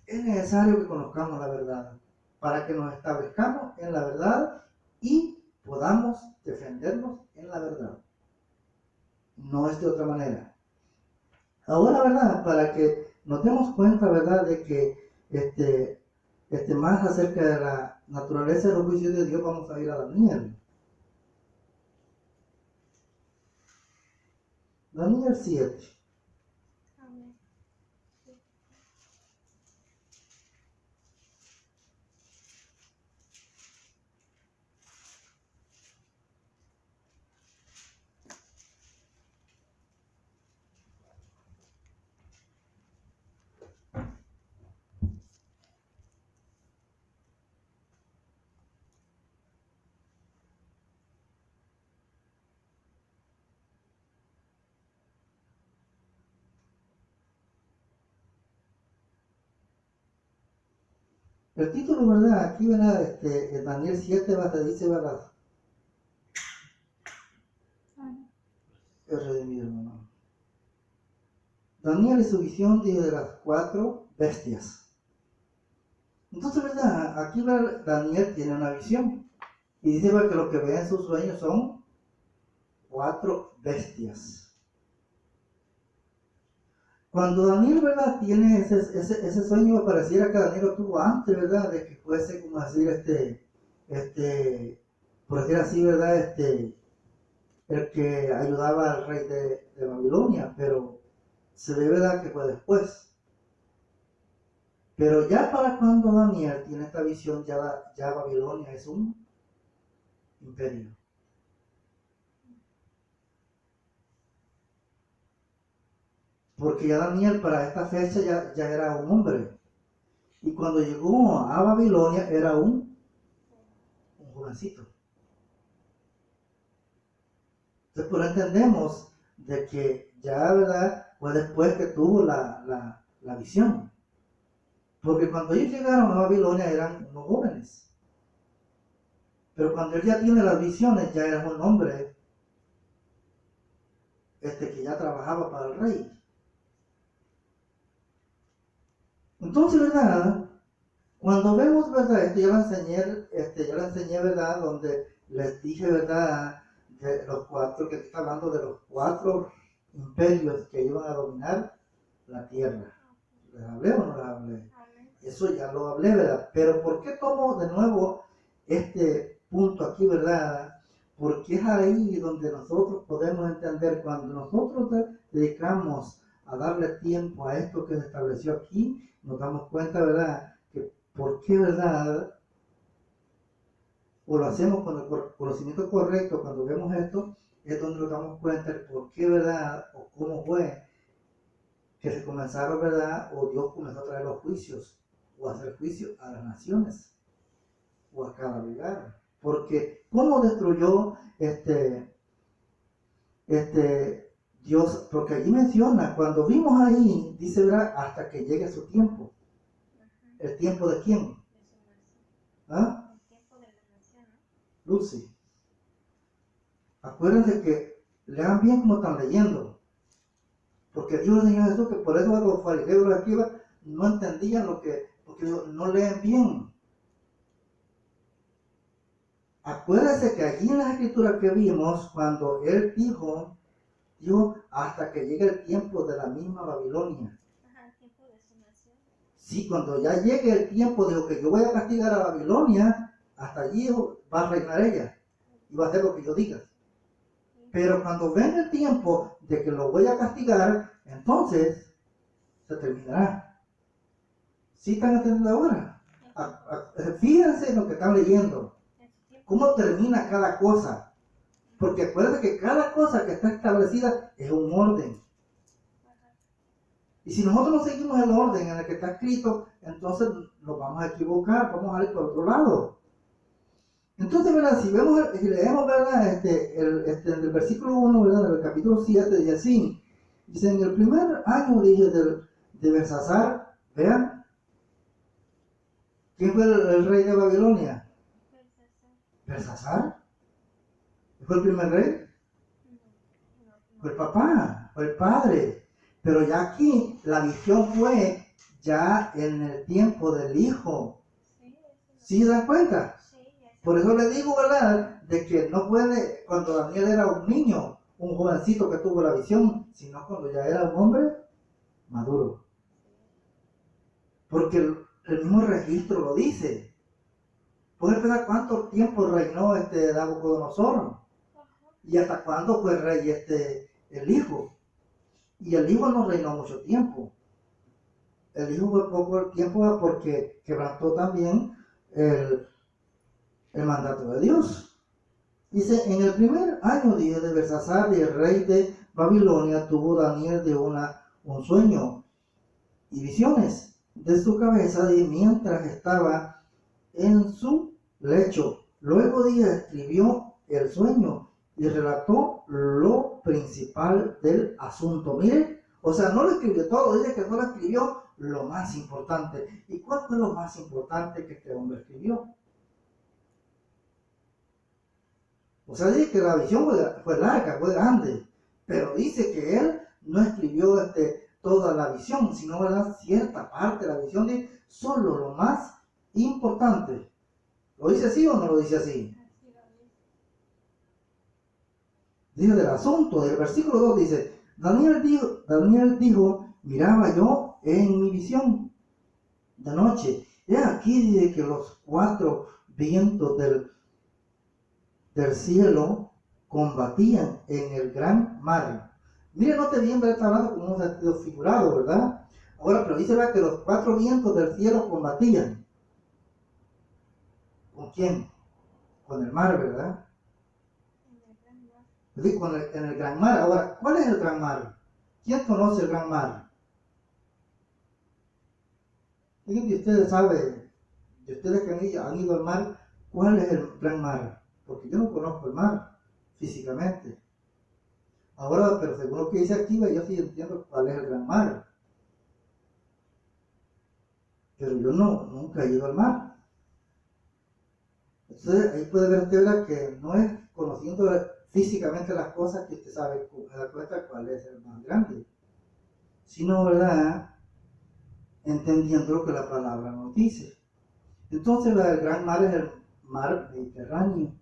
es necesario que conozcamos la verdad, para que nos establezcamos en la verdad y podamos defendernos en la verdad. No es de otra manera. Ahora, ¿verdad? Para que nos demos cuenta, ¿verdad? De que más acerca de la naturaleza de los juicios de Dios, vamos a ir a Daniel. Daniel 7. Amén. El título, ¿verdad? Aquí, ¿verdad? En Daniel 7, ¿verdad? Dice, ¿verdad? El redimido, hermano. Daniel y su visión de las 4 bestias. Entonces, ¿verdad? Aquí, ¿verdad? Daniel tiene una visión. Y dice, ¿verdad? Que lo que ve en sus sueños son 4 bestias. Cuando Daniel, ¿verdad? Tiene ese sueño, pareciera que Daniel lo tuvo antes, ¿verdad? De que fuese, como decir, por decir así, ¿verdad? El que ayudaba al rey de Babilonia, pero se ve, ¿verdad? Que fue después. Pero ya para cuando Daniel tiene esta visión, ya Babilonia es un imperio. Porque ya Daniel para esta fecha ya era un hombre. Y cuando llegó a Babilonia era un jovencito. Entonces por eso entendemos de que ya, ¿verdad? Fue después que tuvo la visión. Porque cuando ellos llegaron a Babilonia eran unos jóvenes. Pero cuando él ya tiene las visiones, ya era un hombre que ya trabajaba para el rey. Entonces, ¿verdad? Cuando vemos, ¿verdad? Ya lo enseñé, ¿verdad? Donde les dije, ¿verdad? De los 4, que está hablando de los 4 imperios que iban a dominar la tierra. ¿Les hablé o no les hablé? Eso ya lo hablé, ¿verdad? Pero ¿por qué tomo de nuevo este punto aquí, ¿verdad? Porque es ahí donde nosotros podemos entender, cuando nosotros dedicamos a darle tiempo a esto que se estableció aquí, nos damos cuenta, ¿verdad? Que por qué, ¿verdad? O lo hacemos con el conocimiento correcto, cuando vemos esto, es donde nos damos cuenta de por qué, ¿verdad? O cómo fue que se comenzaron, ¿verdad? O Dios comenzó a traer los juicios, o a hacer juicio a las naciones, o a cada lugar. Porque, ¿cómo destruyó Dios? Porque allí menciona, cuando vimos ahí, dice, ¿verdad? Hasta que llegue su tiempo. ¿El tiempo de quién? ¿Ah? El tiempo de la nación, ¿no? Lucy. Acuérdense que lean bien como están leyendo. Porque Dios le enseñó a Jesús que por eso los fariseos y los escribas no entendían porque no leen bien. Acuérdense que allí en las escrituras que vimos, cuando él dijo hasta que llegue el tiempo de la misma Babilonia. Ajá, el tiempo de su nación. Sí, cuando ya llegue el tiempo de lo que yo voy a castigar a Babilonia, hasta allí va a reinar ella y va a hacer lo que yo diga. Pero cuando venga el tiempo de que lo voy a castigar, entonces se terminará. ¿Sí están atendiendo ahora? Fíjense en lo que están leyendo. ¿Cómo termina cada cosa? Porque acuérdense que cada cosa que está establecida es un orden. Y si nosotros no seguimos el orden en el que está escrito, entonces nos vamos a equivocar, vamos a ir por otro lado. Entonces, ¿verdad? Si leemos, ¿verdad? En el versículo 1, ¿verdad? Del capítulo 7, dice así. Dice, en el primer año, dije, de Belsasar, vean, ¿quién fue el rey de Babilonia? ¿Belsasar? ¿Fue el primer rey? Fue el papá, fue el padre. Pero ya aquí la visión fue ya en el tiempo del hijo. ¿Sí se dan cuenta? Por eso le digo, ¿verdad? De que no puede, cuando Daniel era un niño, un jovencito que tuvo la visión, sino cuando ya era un hombre maduro. Porque el mismo registro lo dice. ¿Puedes pensar cuánto tiempo reinó Nabucodonosor? ¿Y hasta cuándo fue rey el hijo? Y el hijo no reinó mucho tiempo. El hijo fue poco tiempo porque quebrantó también el mandato de Dios. Dice, en el primer año de Belsasar, el rey de Babilonia, tuvo Daniel un sueño y visiones de su cabeza mientras estaba en su lecho. Luego escribió el sueño y relató lo principal del asunto. Mire, o sea, no lo escribió todo, dice que no lo escribió lo más importante. ¿Y cuál fue lo más importante que este hombre escribió? O sea, dice que la visión fue larga, fue grande, pero dice que él no escribió toda la visión, sino, ¿verdad?, cierta parte de la visión, de solo lo más importante. ¿Lo dice así o no lo dice así? Dice del asunto, del versículo 2 dice, Daniel dijo, miraba yo en mi visión de noche. Y aquí dice que los 4 vientos del cielo combatían en el gran mar. Mire, note bien, está hablando como un sentido figurado, ¿verdad? Ahora, pero dice, ¿verdad?, que los 4 vientos del cielo combatían. ¿Con quién? Con el mar, ¿verdad? En el gran mar. Ahora, ¿cuál es el gran mar? ¿Quién conoce el gran mar? ¿Quién de ustedes sabe, de ustedes que han ido al mar, cuál es el gran mar? Porque yo no conozco el mar físicamente. Ahora, pero según lo que dice aquí, yo sí entiendo cuál es el gran mar. Pero yo nunca he ido al mar. Entonces, ahí puede ver usted que no es conociendo físicamente las cosas que usted sabe, se da cuenta cuál es el más grande, sino, ¿verdad?, entendiendo lo que la palabra nos dice. Entonces, el gran mar es el mar Mediterráneo.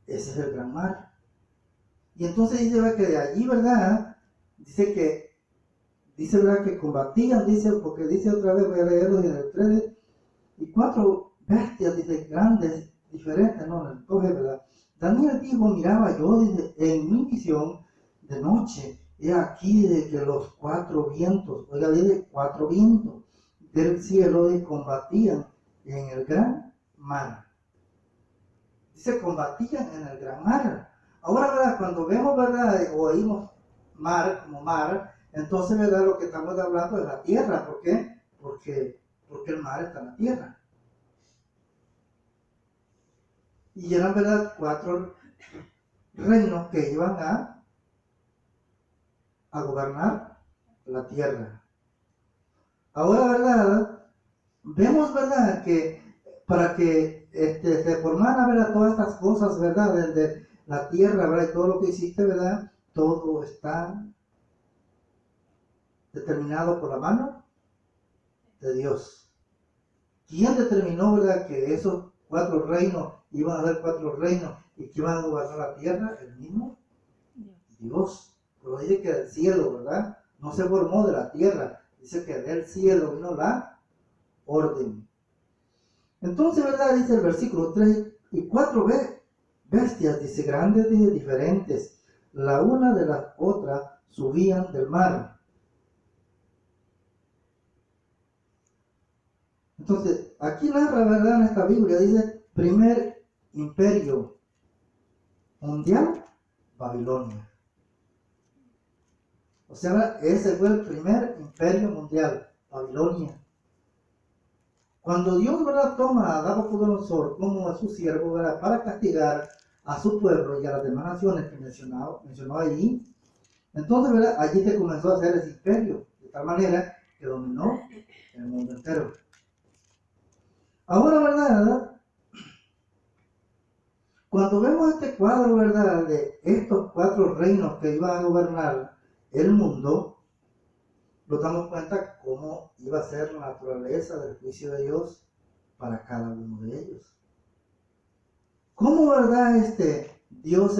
Ese es el gran mar. Y entonces dice, ¿verdad?, que de allí, ¿verdad?, dice, ¿verdad?, que combatían, dice, porque dice otra vez, voy a leerlo en el 3, y 4 bestias, dice, grandes, diferentes, no, en el 2, ¿verdad? Daniel dijo, miraba yo, dice, en mi visión de noche, he aquí de que los 4 vientos, oiga, dice, 4 vientos del cielo combatían en el gran mar. Dice, combatían en el gran mar. Ahora, ¿verdad?, cuando vemos, ¿verdad?, o oímos mar como mar, entonces, ¿verdad?, lo que estamos hablando es la tierra. ¿Por qué? Porque el mar está en la tierra. Y eran, ¿verdad?, 4 reinos que iban a gobernar la tierra. Ahora, ¿verdad?, vemos, ¿verdad?, que para que se formaran, ¿verdad?, todas estas cosas, ¿verdad?, desde la tierra, ¿verdad?, y todo lo que hiciste, ¿verdad?, todo está determinado por la mano de Dios. ¿Quién determinó, ¿verdad?, que esos 4 reinos iban a ser 4 reinos y que iban a gobernar la tierra? El mismo Dios. Pero dice que del cielo, ¿verdad?, no se formó de la tierra. Dice que del cielo vino la orden. Entonces, ¿verdad? Dice el versículo 3 y 4 bestias, dice, grandes y diferentes, la una de la otra subían del mar. Entonces, aquí narra, ¿verdad? En esta Biblia dice, primer imperio mundial, Babilonia. O sea, ese fue el primer imperio mundial, Babilonia. Cuando Dios, ¿verdad?, toma a Nabucodonosor como a su siervo, ¿verdad?, para castigar a su pueblo y a las demás naciones que mencionó allí, entonces, ¿verdad?, allí se comenzó a hacer ese imperio, de tal manera que dominó el mundo entero. Ahora, ¿verdad?, cuando vemos este cuadro, ¿verdad?, de estos 4 reinos que iban a gobernar el mundo, nos damos cuenta cómo iba a ser la naturaleza del juicio de Dios para cada uno de ellos. ¿Cómo, verdad, Dios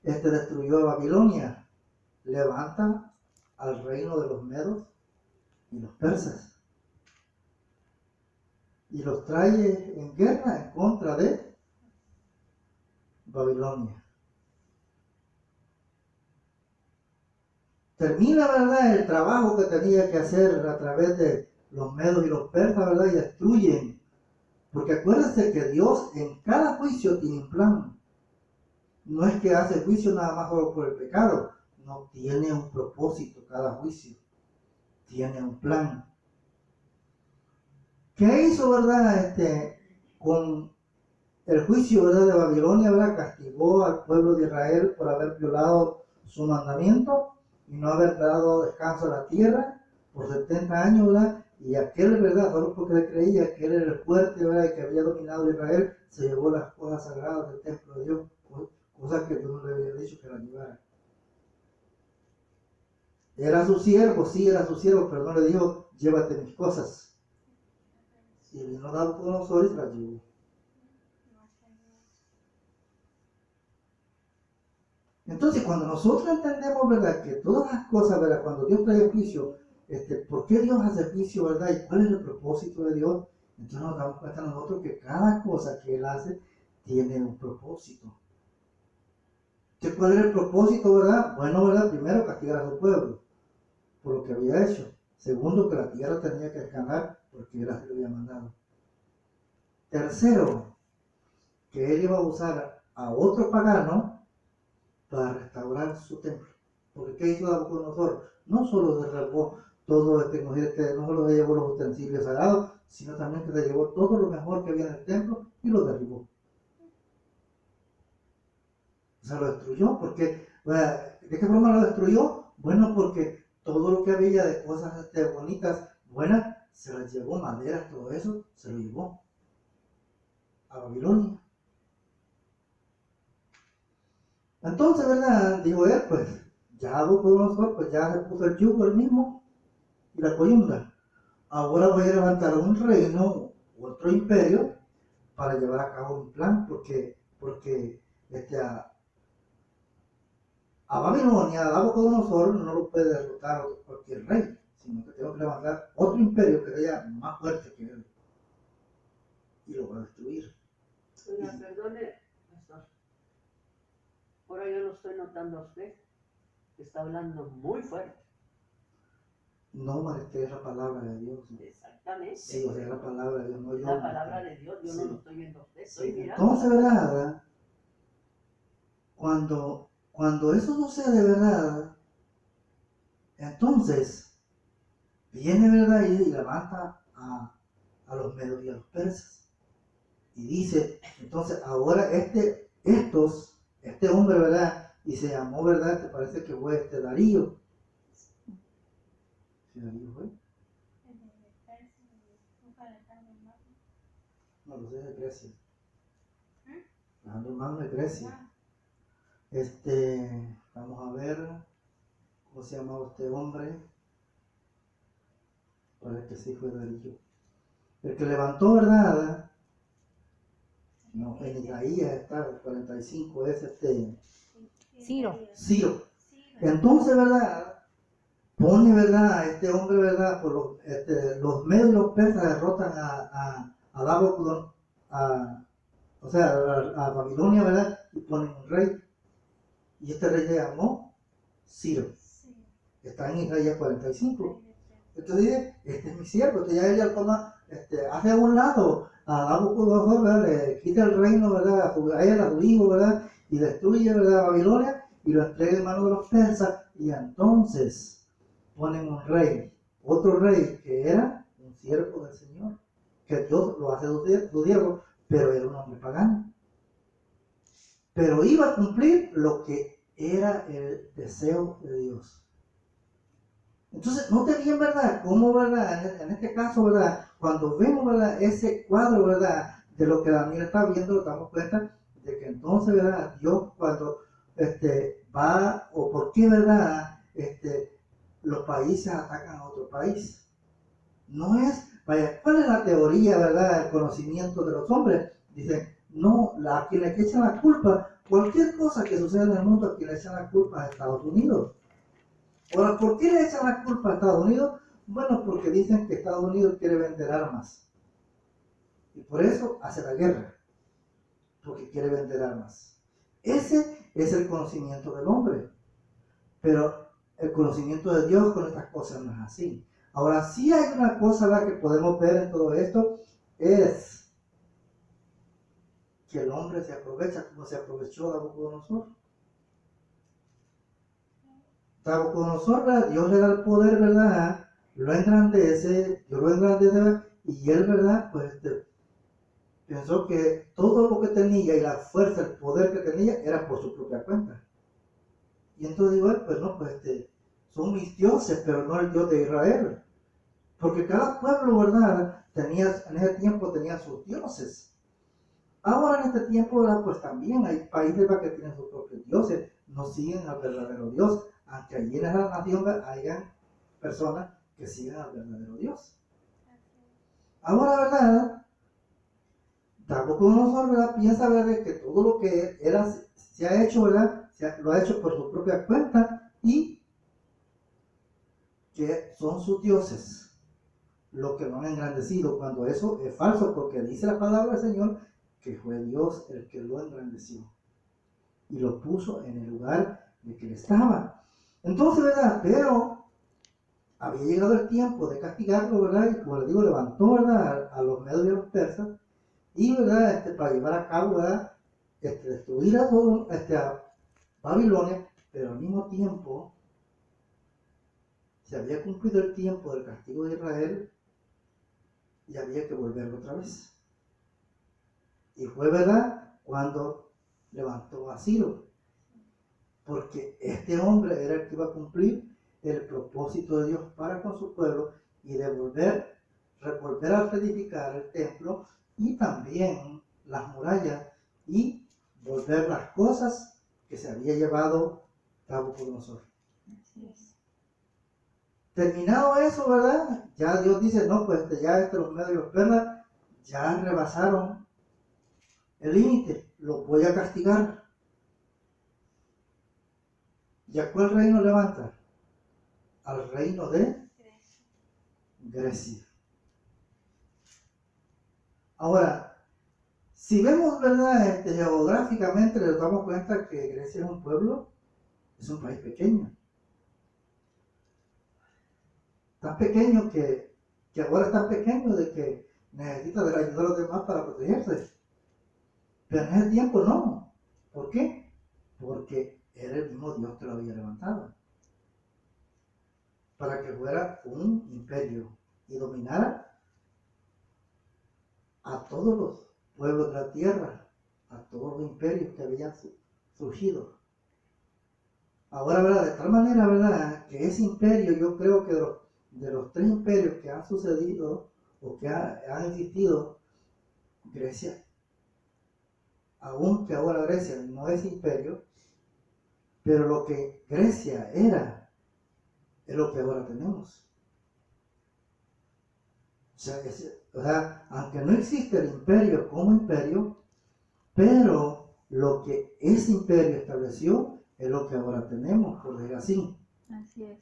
destruyó a Babilonia? Levanta al reino de los medos y los persas y los trae en guerra en contra de Babilonia. Termina, ¿verdad?, el trabajo que tenía que hacer a través de los medos y los persas, ¿verdad?, y destruyen. Porque acuérdense que Dios en cada juicio tiene un plan. No es que hace juicio nada más solo por el pecado. No, tiene un propósito cada juicio. Tiene un plan. ¿Qué hizo, verdad, con el juicio, verdad, de Babilonia, verdad? Castigó al pueblo de Israel por haber violado su mandamiento y no haber dado descanso a la tierra por 70 años, ¿verdad? Y aquel, ¿verdad?, solo porque le creía que él era el fuerte, ¿verdad?, y que había dominado Israel, se llevó las cosas sagradas del templo de Dios, cosas que Dios no le había dicho que las llevara. Era su siervo, sí, era su siervo, pero no le dijo, llévate mis cosas. Y vino Nabucodonosor y se las llevó. Entonces, cuando nosotros entendemos, ¿verdad?, que todas las cosas, ¿verdad?, cuando Dios trae juicio, ¿por qué Dios hace juicio, verdad?, y cuál es el propósito de Dios? Entonces nos damos cuenta nosotros que cada cosa que Él hace tiene un propósito. Entonces, ¿cuál es el propósito, verdad? Bueno, ¿verdad?, primero, castigar a su pueblo por lo que había hecho. Segundo, que la tierra tenía que descansar porque Él así lo había mandado. Tercero, que Él iba a usar a otro pagano para restaurar su templo. Porque ¿qué hizo Nabucodonosor? No solo derribó todo no solo se llevó los utensilios sagrados, sino también que se llevó todo lo mejor que había en el templo y lo derribó. O sea, lo destruyó porque, ¿de qué forma lo destruyó? Bueno, porque todo lo que había de cosas bonitas, buenas, se las llevó, maderas, todo eso, se lo llevó a Babilonia. Entonces, ¿verdad?, dijo él, pues ya Nabucodonosor, pues ya se puso el yugo él mismo y la coyunda. Ahora voy a levantar un reino, otro imperio, para llevar a cabo mi plan, porque a Babilonia, a Nabucodonosor no lo puede derrotar cualquier rey, sino que tengo que levantar otro imperio que sea más fuerte que él y lo va a destruir. Oiga, perdone, pastor. Ahora yo lo estoy notando a usted, que está hablando muy fuerte. No, es la palabra de Dios. Exactamente. Sí, o sea, es la palabra de Dios, no yo. La palabra de Dios, yo sí. no lo estoy viendo a usted, estoy sí. mirando. Entonces, ¿verdad? Cuando eso sucede, ¿verdad? Entonces, viene, ¿verdad?, y levanta a los medos y a los persas. Y dice, entonces, ahora este hombre, ¿verdad?, y se llamó, ¿verdad?, te parece que fue Darío. ¿Sí, Darío fue? No, lo sé, de Grecia. Alejandro Magno de Grecia. Vamos a ver, ¿cómo se llamaba este hombre? Parece que sí fue Darío. El que levantó, ¿verdad? No, en Isaías está, el 45 es Ciro. Entonces, ¿verdad?, pone, ¿verdad?, a este hombre, ¿verdad?, por los medios y los persas derrotan a Nabucodonosor, o sea, a Babilonia, ¿verdad? Y ponen un rey. Y este rey se llamó Ciro. Sí. Está en Isaías 45. Rey eterno. Entonces dice, este es mi siervo. Entonces ya ella toma, hace a un lado a Nabucodonosor, ¿verdad? Le quita el reino, ¿verdad? A él, a su hijo, ¿verdad? Y destruye, ¿verdad? Babilonia y lo entrega en manos de los persas. Y entonces ponen un rey, otro rey que era un siervo del Señor, que Dios lo hace su siervo, pero era un hombre pagano. Pero iba a cumplir lo que era el deseo de Dios. Entonces, note bien, ¿verdad? Cómo, ¿verdad? En este caso, ¿verdad? Cuando vemos, ¿verdad? Ese cuadro, ¿verdad? De lo que Daniel está viendo, nos damos cuenta de que entonces, ¿verdad? Dios cuando va, o por qué, ¿verdad? Los países atacan a otro país. No es, vaya, ¿cuál es la teoría, ¿verdad? El conocimiento de los hombres. Dicen, no, a quien le echan la culpa, cualquier cosa que suceda en el mundo, a quien le echan la culpa a Estados Unidos. Ahora, ¿por qué le echan la culpa a Estados Unidos? Bueno, porque dicen que Estados Unidos quiere vender armas. Y por eso hace la guerra. Porque quiere vender armas. Ese es el conocimiento del hombre. Pero el conocimiento de Dios con estas cosas no es así. Ahora, sí hay una cosa, ¿verdad?, que podemos ver en todo esto, es que el hombre se aprovecha como se aprovechó Nabucodonosor. Nabucodonosor, ¿verdad? Dios le da el poder, ¿verdad? Lo engrandece, Dios lo engrandece, ¿verdad? Y él, ¿verdad? Pues pensó que todo lo que tenía y la fuerza, el poder que tenía era por su propia cuenta. Y entonces digo, pues no, pues son mis dioses, pero no el Dios de Israel. Porque cada pueblo, ¿verdad? En ese tiempo tenía sus dioses. Ahora en este tiempo, ¿verdad? Pues también hay países, ¿verdad?, que tienen sus propios dioses, no siguen al verdadero Dios, aunque allí en esa nación, ¿verdad?, hayan personas que siguen al verdadero Dios. Ahora, ¿verdad? Nabucodonosor, ¿verdad?, piensa, ¿verdad?, que todo lo que se ha hecho, ¿verdad?, lo ha hecho por su propia cuenta y que son sus dioses lo que lo han engrandecido, cuando eso es falso, porque dice la palabra del Señor que fue Dios el que lo engrandeció y lo puso en el lugar de que él estaba. Entonces, ¿verdad? Pero había llegado el tiempo de castigarlo, ¿verdad? Y como les digo, levantó, ¿verdad?, a los medios y a los persas, y, ¿verdad?, para llevar a cabo, ¿verdad?, destruir a todo, a Babilonia, pero al mismo tiempo se había cumplido el tiempo del castigo de Israel y había que volverlo otra vez. Y fue, ¿verdad?, cuando levantó a Ciro, porque este hombre era el que iba a cumplir el propósito de Dios para con su pueblo y de volver a reedificar el templo y también las murallas y volver las cosas que se había llevado Nabucodonosor. Terminado eso, ¿verdad? Ya Dios dice, no, pues ya los medios y los persas ya rebasaron el límite, lo voy a castigar. ¿Y a cuál reino levanta? Al reino de Grecia. Ahora, si vemos, ¿verdad?, geográficamente, nos damos cuenta que Grecia es un pueblo, es un país pequeño. Tan pequeño que ahora es tan pequeño de que necesita de la ayuda de los demás para protegerse. Pero en ese tiempo no. ¿Por qué? Porque era el mismo Dios que lo había levantado. Para que fuera un imperio y dominara a todos los pueblos de la tierra, a todos los imperios que habían surgido. Ahora, ¿verdad?, de tal manera, ¿verdad?, que ese imperio, yo creo que de los 3 imperios que han sucedido o que han existido, Grecia, aunque ahora Grecia no es imperio, pero lo que Grecia era, es lo que ahora tenemos. O sea, aunque no existe el imperio como imperio, pero lo que ese imperio estableció es lo que ahora tenemos, por decir así. Así es.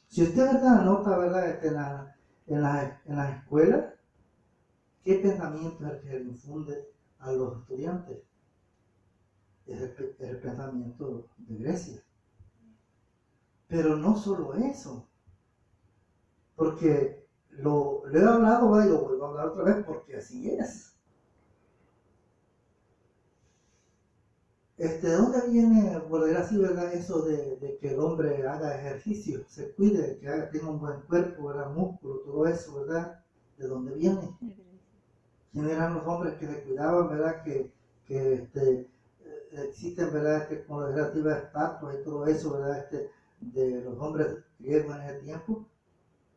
Si usted, ¿verdad?, nota, ¿verdad?, en las escuelas, ¿qué pensamiento es el que le infunde a los estudiantes? Es el pensamiento de Grecia. Pero no solo eso, porque lo he hablado, ¿va? Y lo vuelvo a hablar otra vez porque así es. ¿De dónde viene, por decir así, verdad, eso de que el hombre haga ejercicio, se cuide, que tenga un buen cuerpo, verdad, músculo, todo eso, verdad? ¿De dónde viene? ¿Quién eran los hombres que se cuidaban, verdad? Existen, verdad, con las relativas estatuas y todo eso, verdad, de los hombres griegos en ese tiempo,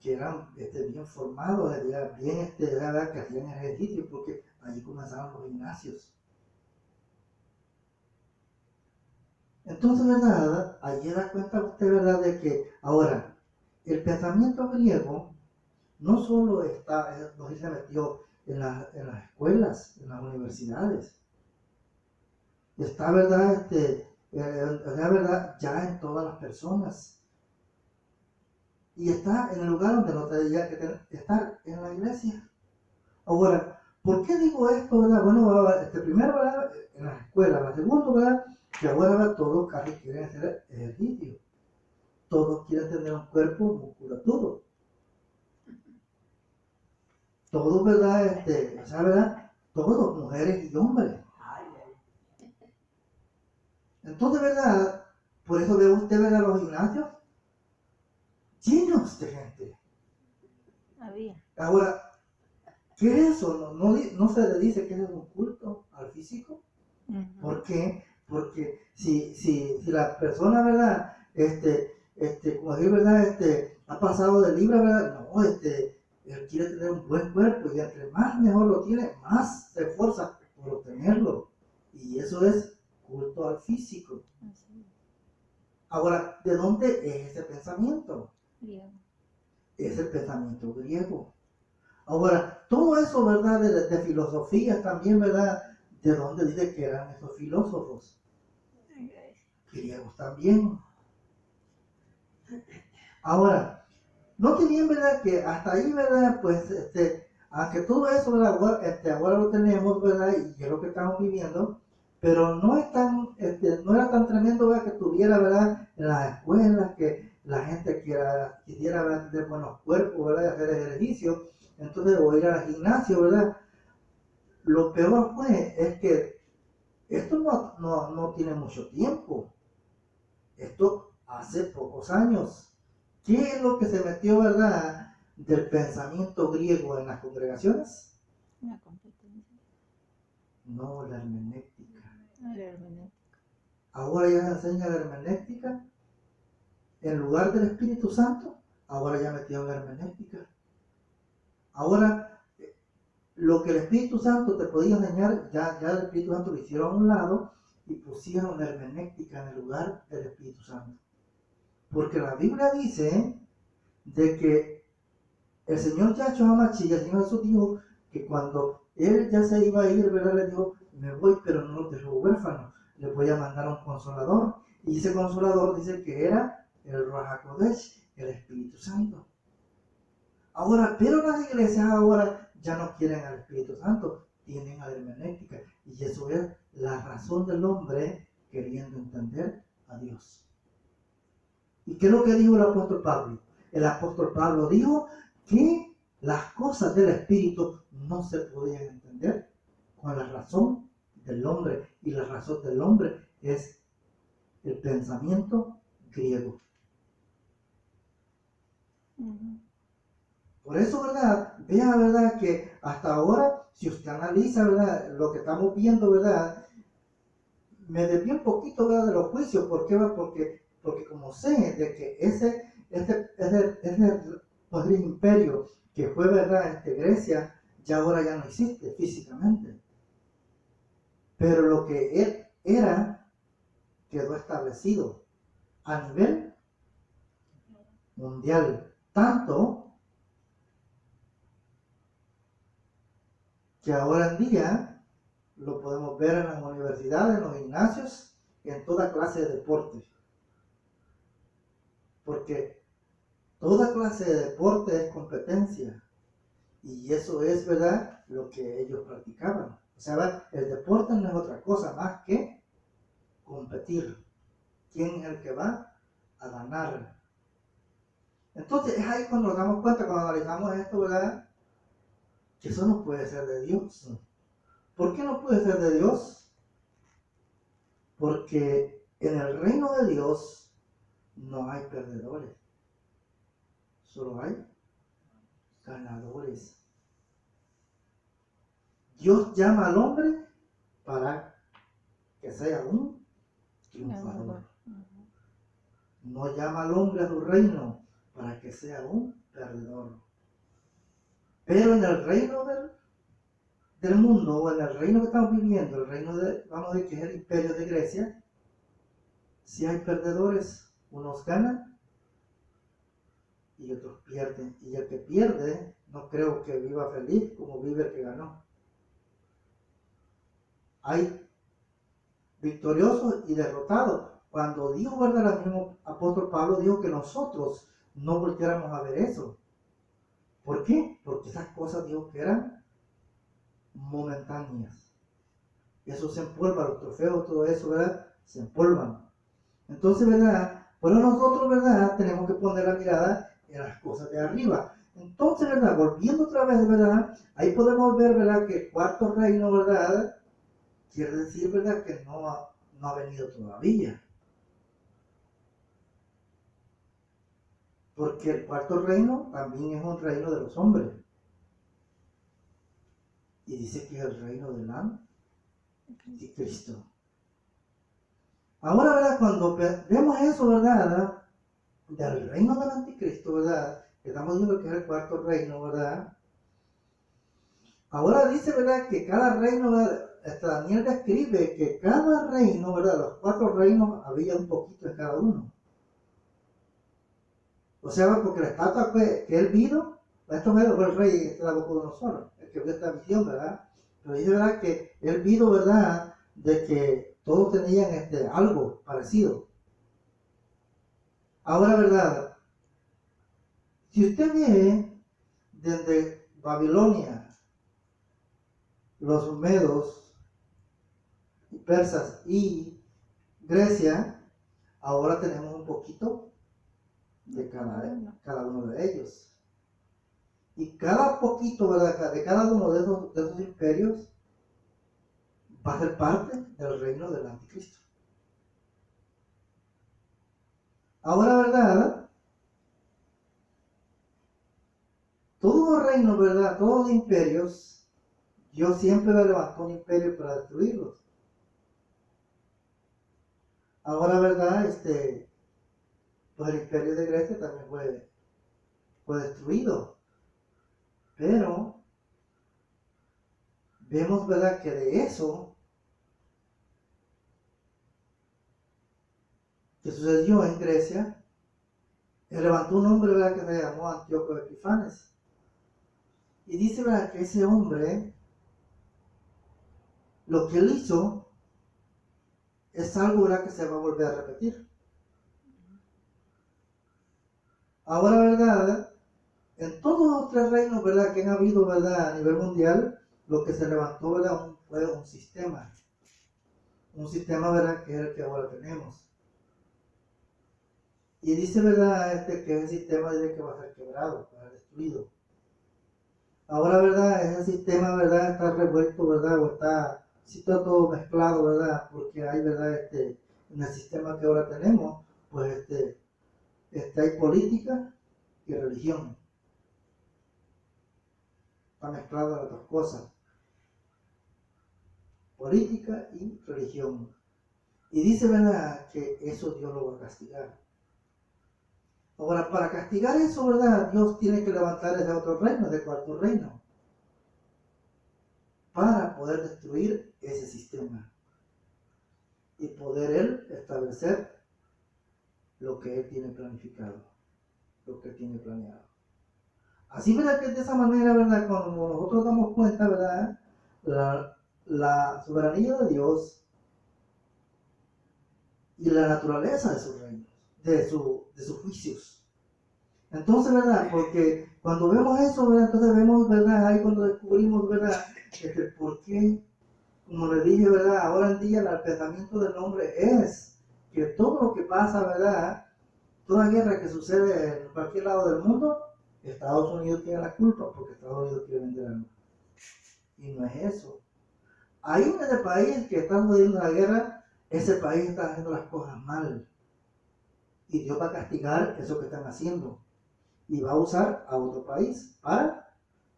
que eran bien formados, bien, verdad, que hacían ejercicio, porque allí comenzaron los gimnasios. Entonces, ¿verdad? Allí da cuenta usted, ¿verdad?, de que ahora el pensamiento griego no solo se metió en las escuelas, en las universidades, está, ¿verdad?, ¿verdad?, ya en todas las personas. Y está en el lugar donde no tendría que estar, en la iglesia. Ahora, ¿por qué digo esto, verdad? Bueno, primero, ¿verdad?, en las escuelas. La segunda, ¿verdad?, que ahora todos casi quieren hacer ejercicio. Todos quieren tener un cuerpo musculatudo. Todos, ¿verdad? ¿Verdad? Todos, mujeres y hombres. Entonces, ¿verdad? Por eso ve usted, ¿verdad?, los gimnasios llenos de gente. Había. Ahora, ¿qué es eso? No se le dice que es un culto al físico. ¿Por qué? Porque si la persona, ¿verdad? Como decir, ¿verdad? Ha pasado de libra, ¿verdad? No, él quiere tener un buen cuerpo y entre más mejor lo tiene, más se esfuerza por obtenerlo. Y eso es culto al físico. Ahora, ¿de dónde es ese pensamiento? Griego. Es el pensamiento griego. Ahora, todo eso, ¿verdad? De filosofía también, ¿verdad? ¿De dónde dice que eran esos filósofos? Griegos también. Ahora, note bien, ¿verdad?, que hasta ahí, ¿verdad?, pues, aunque todo eso, ¿verdad?, ahora lo tenemos, ¿verdad?, y es lo que estamos viviendo, pero no es tan, no era tan tremendo, ¿verdad?, que tuviera, ¿verdad?, en las escuelas, que la gente quisiera, ¿verdad?, tener buenos cuerpos, ¿verdad?, y hacer ejercicio, entonces, o ir al gimnasio, ¿verdad? Lo peor es que esto no tiene mucho tiempo. Esto hace pocos años. ¿Qué es lo que se metió, verdad, del pensamiento griego en las congregaciones? Una competencia. No, la hermenéutica. No era hermenéutica. Ahora ya se enseña la hermenéutica. En lugar del Espíritu Santo, ahora ya metieron la hermenéutica. Ahora, lo que el Espíritu Santo te podía enseñar, ya el Espíritu Santo lo hicieron a un lado y pusieron la hermenéutica en el lugar del Espíritu Santo. Porque la Biblia dice de que el Señor Yahshua HaMashiach, el Señor Jesús, dijo que cuando Él ya se iba a ir, ¿verdad?, le dijo, me voy, pero no los dejo huérfanos, les voy a mandar a un consolador. Y ese consolador dice que era el Ruach HaKodesh, el Espíritu Santo. Ahora, pero las iglesias ahora ya no quieren al Espíritu Santo, tienen a la hermenéutica. Y eso es la razón del hombre queriendo entender a Dios. ¿Y qué es lo que dijo el apóstol Pablo? El apóstol Pablo dijo que las cosas del Espíritu no se podían entender con la razón del hombre. Y la razón del hombre es el pensamiento griego. Por eso, ¿verdad? Vea, ¿verdad?, que hasta ahora, si usted analiza, ¿verdad?, lo que estamos viendo, ¿verdad?, me desvío un poquito, ¿verdad?, de los juicios. ¿Por qué? Porque como sé de que ese poder imperio que fue, ¿verdad?, Grecia, ya ahora ya no existe físicamente. Pero lo que él era, quedó establecido a nivel mundial. Tanto que ahora en día lo podemos ver en las universidades, en los gimnasios, en toda clase de deporte. Porque toda clase de deporte es competencia. Y eso es, ¿verdad?, lo que ellos practicaban. O sea, ¿verdad? El deporte no es otra cosa más que competir. ¿Quién es el que va a ganar? Entonces es ahí cuando nos damos cuenta, cuando analizamos esto, ¿verdad?, que eso no puede ser de Dios. ¿Por qué no puede ser de Dios? Porque en el reino de Dios no hay perdedores, solo hay ganadores. Dios llama al hombre para que sea un triunfador. No llama al hombre a su reino para que sea un perdedor. Pero en el reino del mundo, o en el reino que estamos viviendo, el reino vamos a decir que es el imperio de Grecia, si hay perdedores, unos ganan y otros pierden. Y el que pierde, no creo que viva feliz como vive el que ganó. Hay victoriosos y derrotados. Cuando dijo, ¿verdad?, el mismo apóstol Pablo dijo que nosotros no volviéramos a ver eso. ¿Por qué? Porque esas cosas dijo que eran momentáneas. Eso se empolva, los trofeos, todo eso, ¿verdad?, se empolvan. Entonces, ¿verdad?, bueno, nosotros, ¿verdad?, tenemos que poner la mirada en las cosas de arriba. Entonces, ¿verdad?, volviendo otra vez, ¿verdad?, ahí podemos ver, ¿verdad?, que el cuarto reino, ¿verdad?, quiere decir, ¿verdad?, que no ha venido todavía. Porque el cuarto reino también es un reino de los hombres. Y dice que es el reino del anticristo. Ahora, ¿verdad?, cuando vemos eso, ¿verdad?, del reino del anticristo, ¿verdad?, que estamos viendo que es el cuarto reino, ¿verdad? Ahora dice, ¿verdad?, que cada reino, ¿verdad?, Daniel describe que cada reino, ¿verdad?, los cuatro reinos había un poquito en cada uno. O sea, porque la estatua que él vio, esto fue el rey Nabucodonosor, el que vio esta visión, ¿verdad? Pero dice, ¿verdad?, que él vio, ¿verdad?, de que todos tenían algo parecido. Ahora, ¿verdad?, si usted ve desde Babilonia, los medos, persas y Grecia, ahora tenemos un poquito de cada uno de ellos. Y cada poquito, ¿verdad?, de cada uno de esos imperios va a ser parte del reino del anticristo. Ahora, ¿verdad?, todos los reinos, ¿verdad?, todos los imperios, Dios siempre levantó un imperio para destruirlos. Ahora, ¿verdad?, pues el imperio de Grecia también fue destruido. Pero vemos, ¿verdad?, que de eso que sucedió en Grecia, él levantó un hombre, ¿verdad?, que se llamó Antíoco Epifanes. Y dice, ¿verdad?, que ese hombre, lo que él hizo es algo, ¿verdad?, que se va a volver a repetir. Ahora, ¿verdad?, en todos los tres reinos, ¿verdad?, que han habido, ¿verdad?, a nivel mundial, lo que se levantó, ¿verdad?, fue un sistema. Un sistema, ¿verdad?, que es el que ahora tenemos. Y dice, ¿verdad?, que ese sistema dice que va a ser quebrado, va a ser destruido. Ahora, ¿verdad?, ese sistema, ¿verdad?, está revuelto, ¿verdad?, o está todo mezclado, ¿verdad?, porque hay, ¿verdad?, en el sistema que ahora tenemos, pues hay política y religión. Está mezclado las dos cosas. Política y religión. Y dice, ¿verdad?, que eso Dios lo va a castigar. Ahora, para castigar eso, ¿verdad?, Dios tiene que levantar ese otro reino, ese cuarto reino, para poder destruir ese sistema y poder Él establecer lo que Él tiene planificado, lo que Él tiene planeado. Así, ¿verdad?, que de esa manera, ¿verdad?, cuando nosotros damos cuenta, ¿verdad?, la soberanía de Dios y la naturaleza de sus reinos, de sus juicios. Entonces, ¿verdad? Porque cuando vemos eso, ¿verdad? Entonces vemos, ¿verdad? Ahí cuando descubrimos, ¿verdad? ¿Por qué? Como le dije, ¿verdad? Ahora en día el pensamiento del hombre es que todo lo que pasa, ¿verdad? Toda guerra que sucede en cualquier lado del mundo, Estados Unidos tiene la culpa porque Estados Unidos quiere vender armas. Y no es eso. Hay un país que está sucediendo la guerra, ese país está haciendo las cosas mal. Y Dios va a castigar eso que están haciendo. Y va a usar a otro país para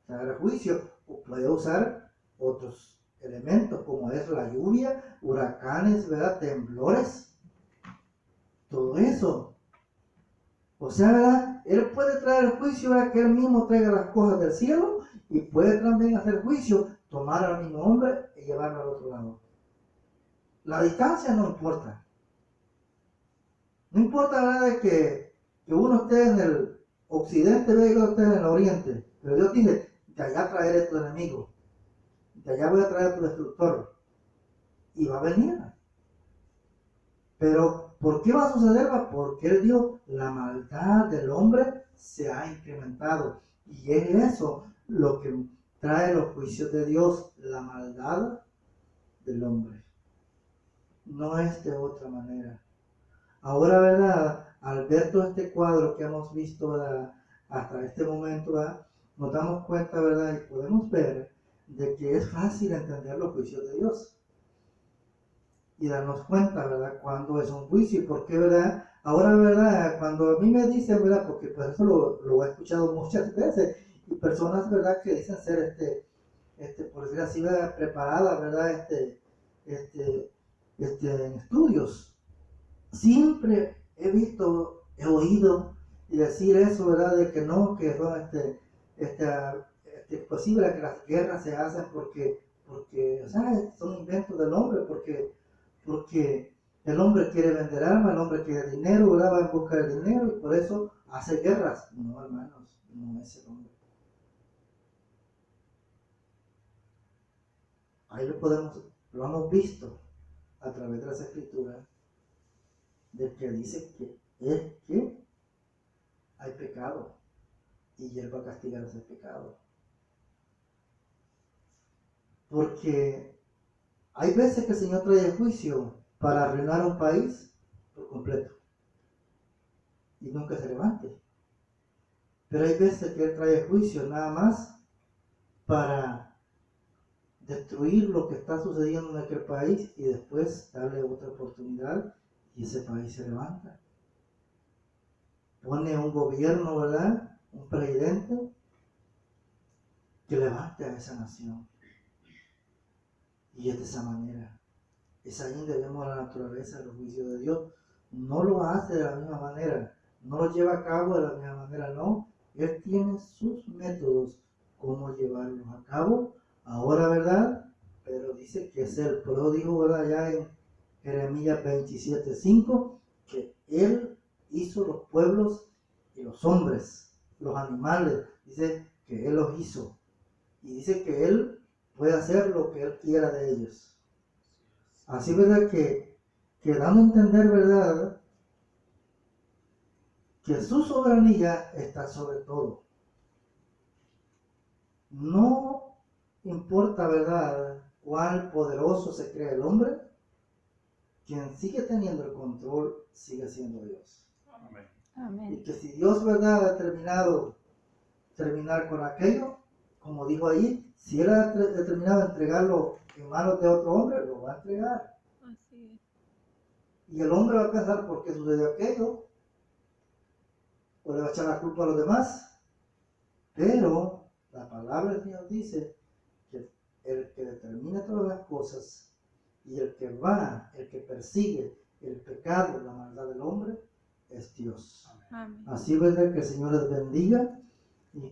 traer juicio. O puede usar otros elementos como es la lluvia, huracanes, ¿verdad? Temblores. Todo eso. O sea, ¿verdad? Él puede traer el juicio, ¿verdad? Que él mismo traiga las cosas del cielo y puede también hacer juicio, tomar al mismo hombre y llevarlo al otro lado. La distancia no importa. No importa, ¿verdad? De que uno esté en el occidente, ¿verdad? Y otro esté en el oriente. Pero Dios dice, de allá traeré tu enemigo. De allá voy a traer tu destructor. Y va a venir. Pero, ¿por qué va a suceder? Porque Él dijo, la maldad del hombre se ha incrementado. Y es eso lo que trae los juicios de Dios, la maldad del hombre. No es de otra manera. Ahora, ¿verdad? Al ver todo este cuadro que hemos visto, ¿verdad? Hasta este momento, ¿verdad? Nos damos cuenta, ¿verdad? Y podemos ver de que es fácil entender los juicios de Dios. Y darnos cuenta, ¿verdad? Cuando es un juicio y por qué, ¿verdad? Ahora, ¿verdad? Cuando a mí me dicen, ¿verdad? Porque por eso lo he escuchado muchas veces, y personas, ¿verdad? Que dicen ser, por decir así, ¿verdad? Preparadas, ¿verdad? En estudios. Siempre he visto, he oído y decir eso, ¿verdad? De que no, que son, posible que las guerras se hacen porque, o sea, son inventos del hombre, porque el hombre quiere vender armas, el hombre quiere dinero, ¿verdad? Va a buscar el dinero y por eso hace guerras. No, hermanos, no es el hombre. Ahí lo hemos visto a través de las escrituras, de que dice que es que hay pecado y Él va a castigar ese pecado. Porque hay veces que el Señor trae juicio para arruinar un país por completo y nunca se levante. Pero hay veces que Él trae juicio nada más para destruir lo que está sucediendo en aquel país y después darle otra oportunidad y ese país se levanta. Pone un gobierno, ¿verdad? Un presidente que levante a esa nación. Y es de esa manera. Es ahí donde vemos la naturaleza del juicio de Dios. No lo hace de la misma manera, no lo lleva a cabo de la misma manera, no. Él tiene sus métodos cómo llevarlos a cabo. Ahora, ¿verdad? Pero dice que es el pródigo, ¿verdad? Ya en Jeremías 27:5, que Él hizo los pueblos y los hombres, los animales. Dice que Él los hizo. Y dice que Él puede hacer lo que Él quiera de ellos. Así, ¿verdad? Que dando a entender, ¿verdad? Que su soberanía está sobre todo. No importa, ¿verdad? Cuán poderoso se cree el hombre, quien sigue teniendo el control sigue siendo Dios. Amén. Amén. Y que si Dios, ¿verdad? Ha determinado terminar con aquello, como dijo ahí, si Él ha determinado entregarlo en manos de otro hombre, lo va a entregar. Así es. Y el hombre va a pensar por qué sucedió aquello, o le va a echar la culpa a los demás. Pero la palabra del Señor dice que el que determina todas las cosas y el que persigue el pecado, la maldad del hombre, es Dios. Amén. Así, ¿verdad? Que el Señor les bendiga y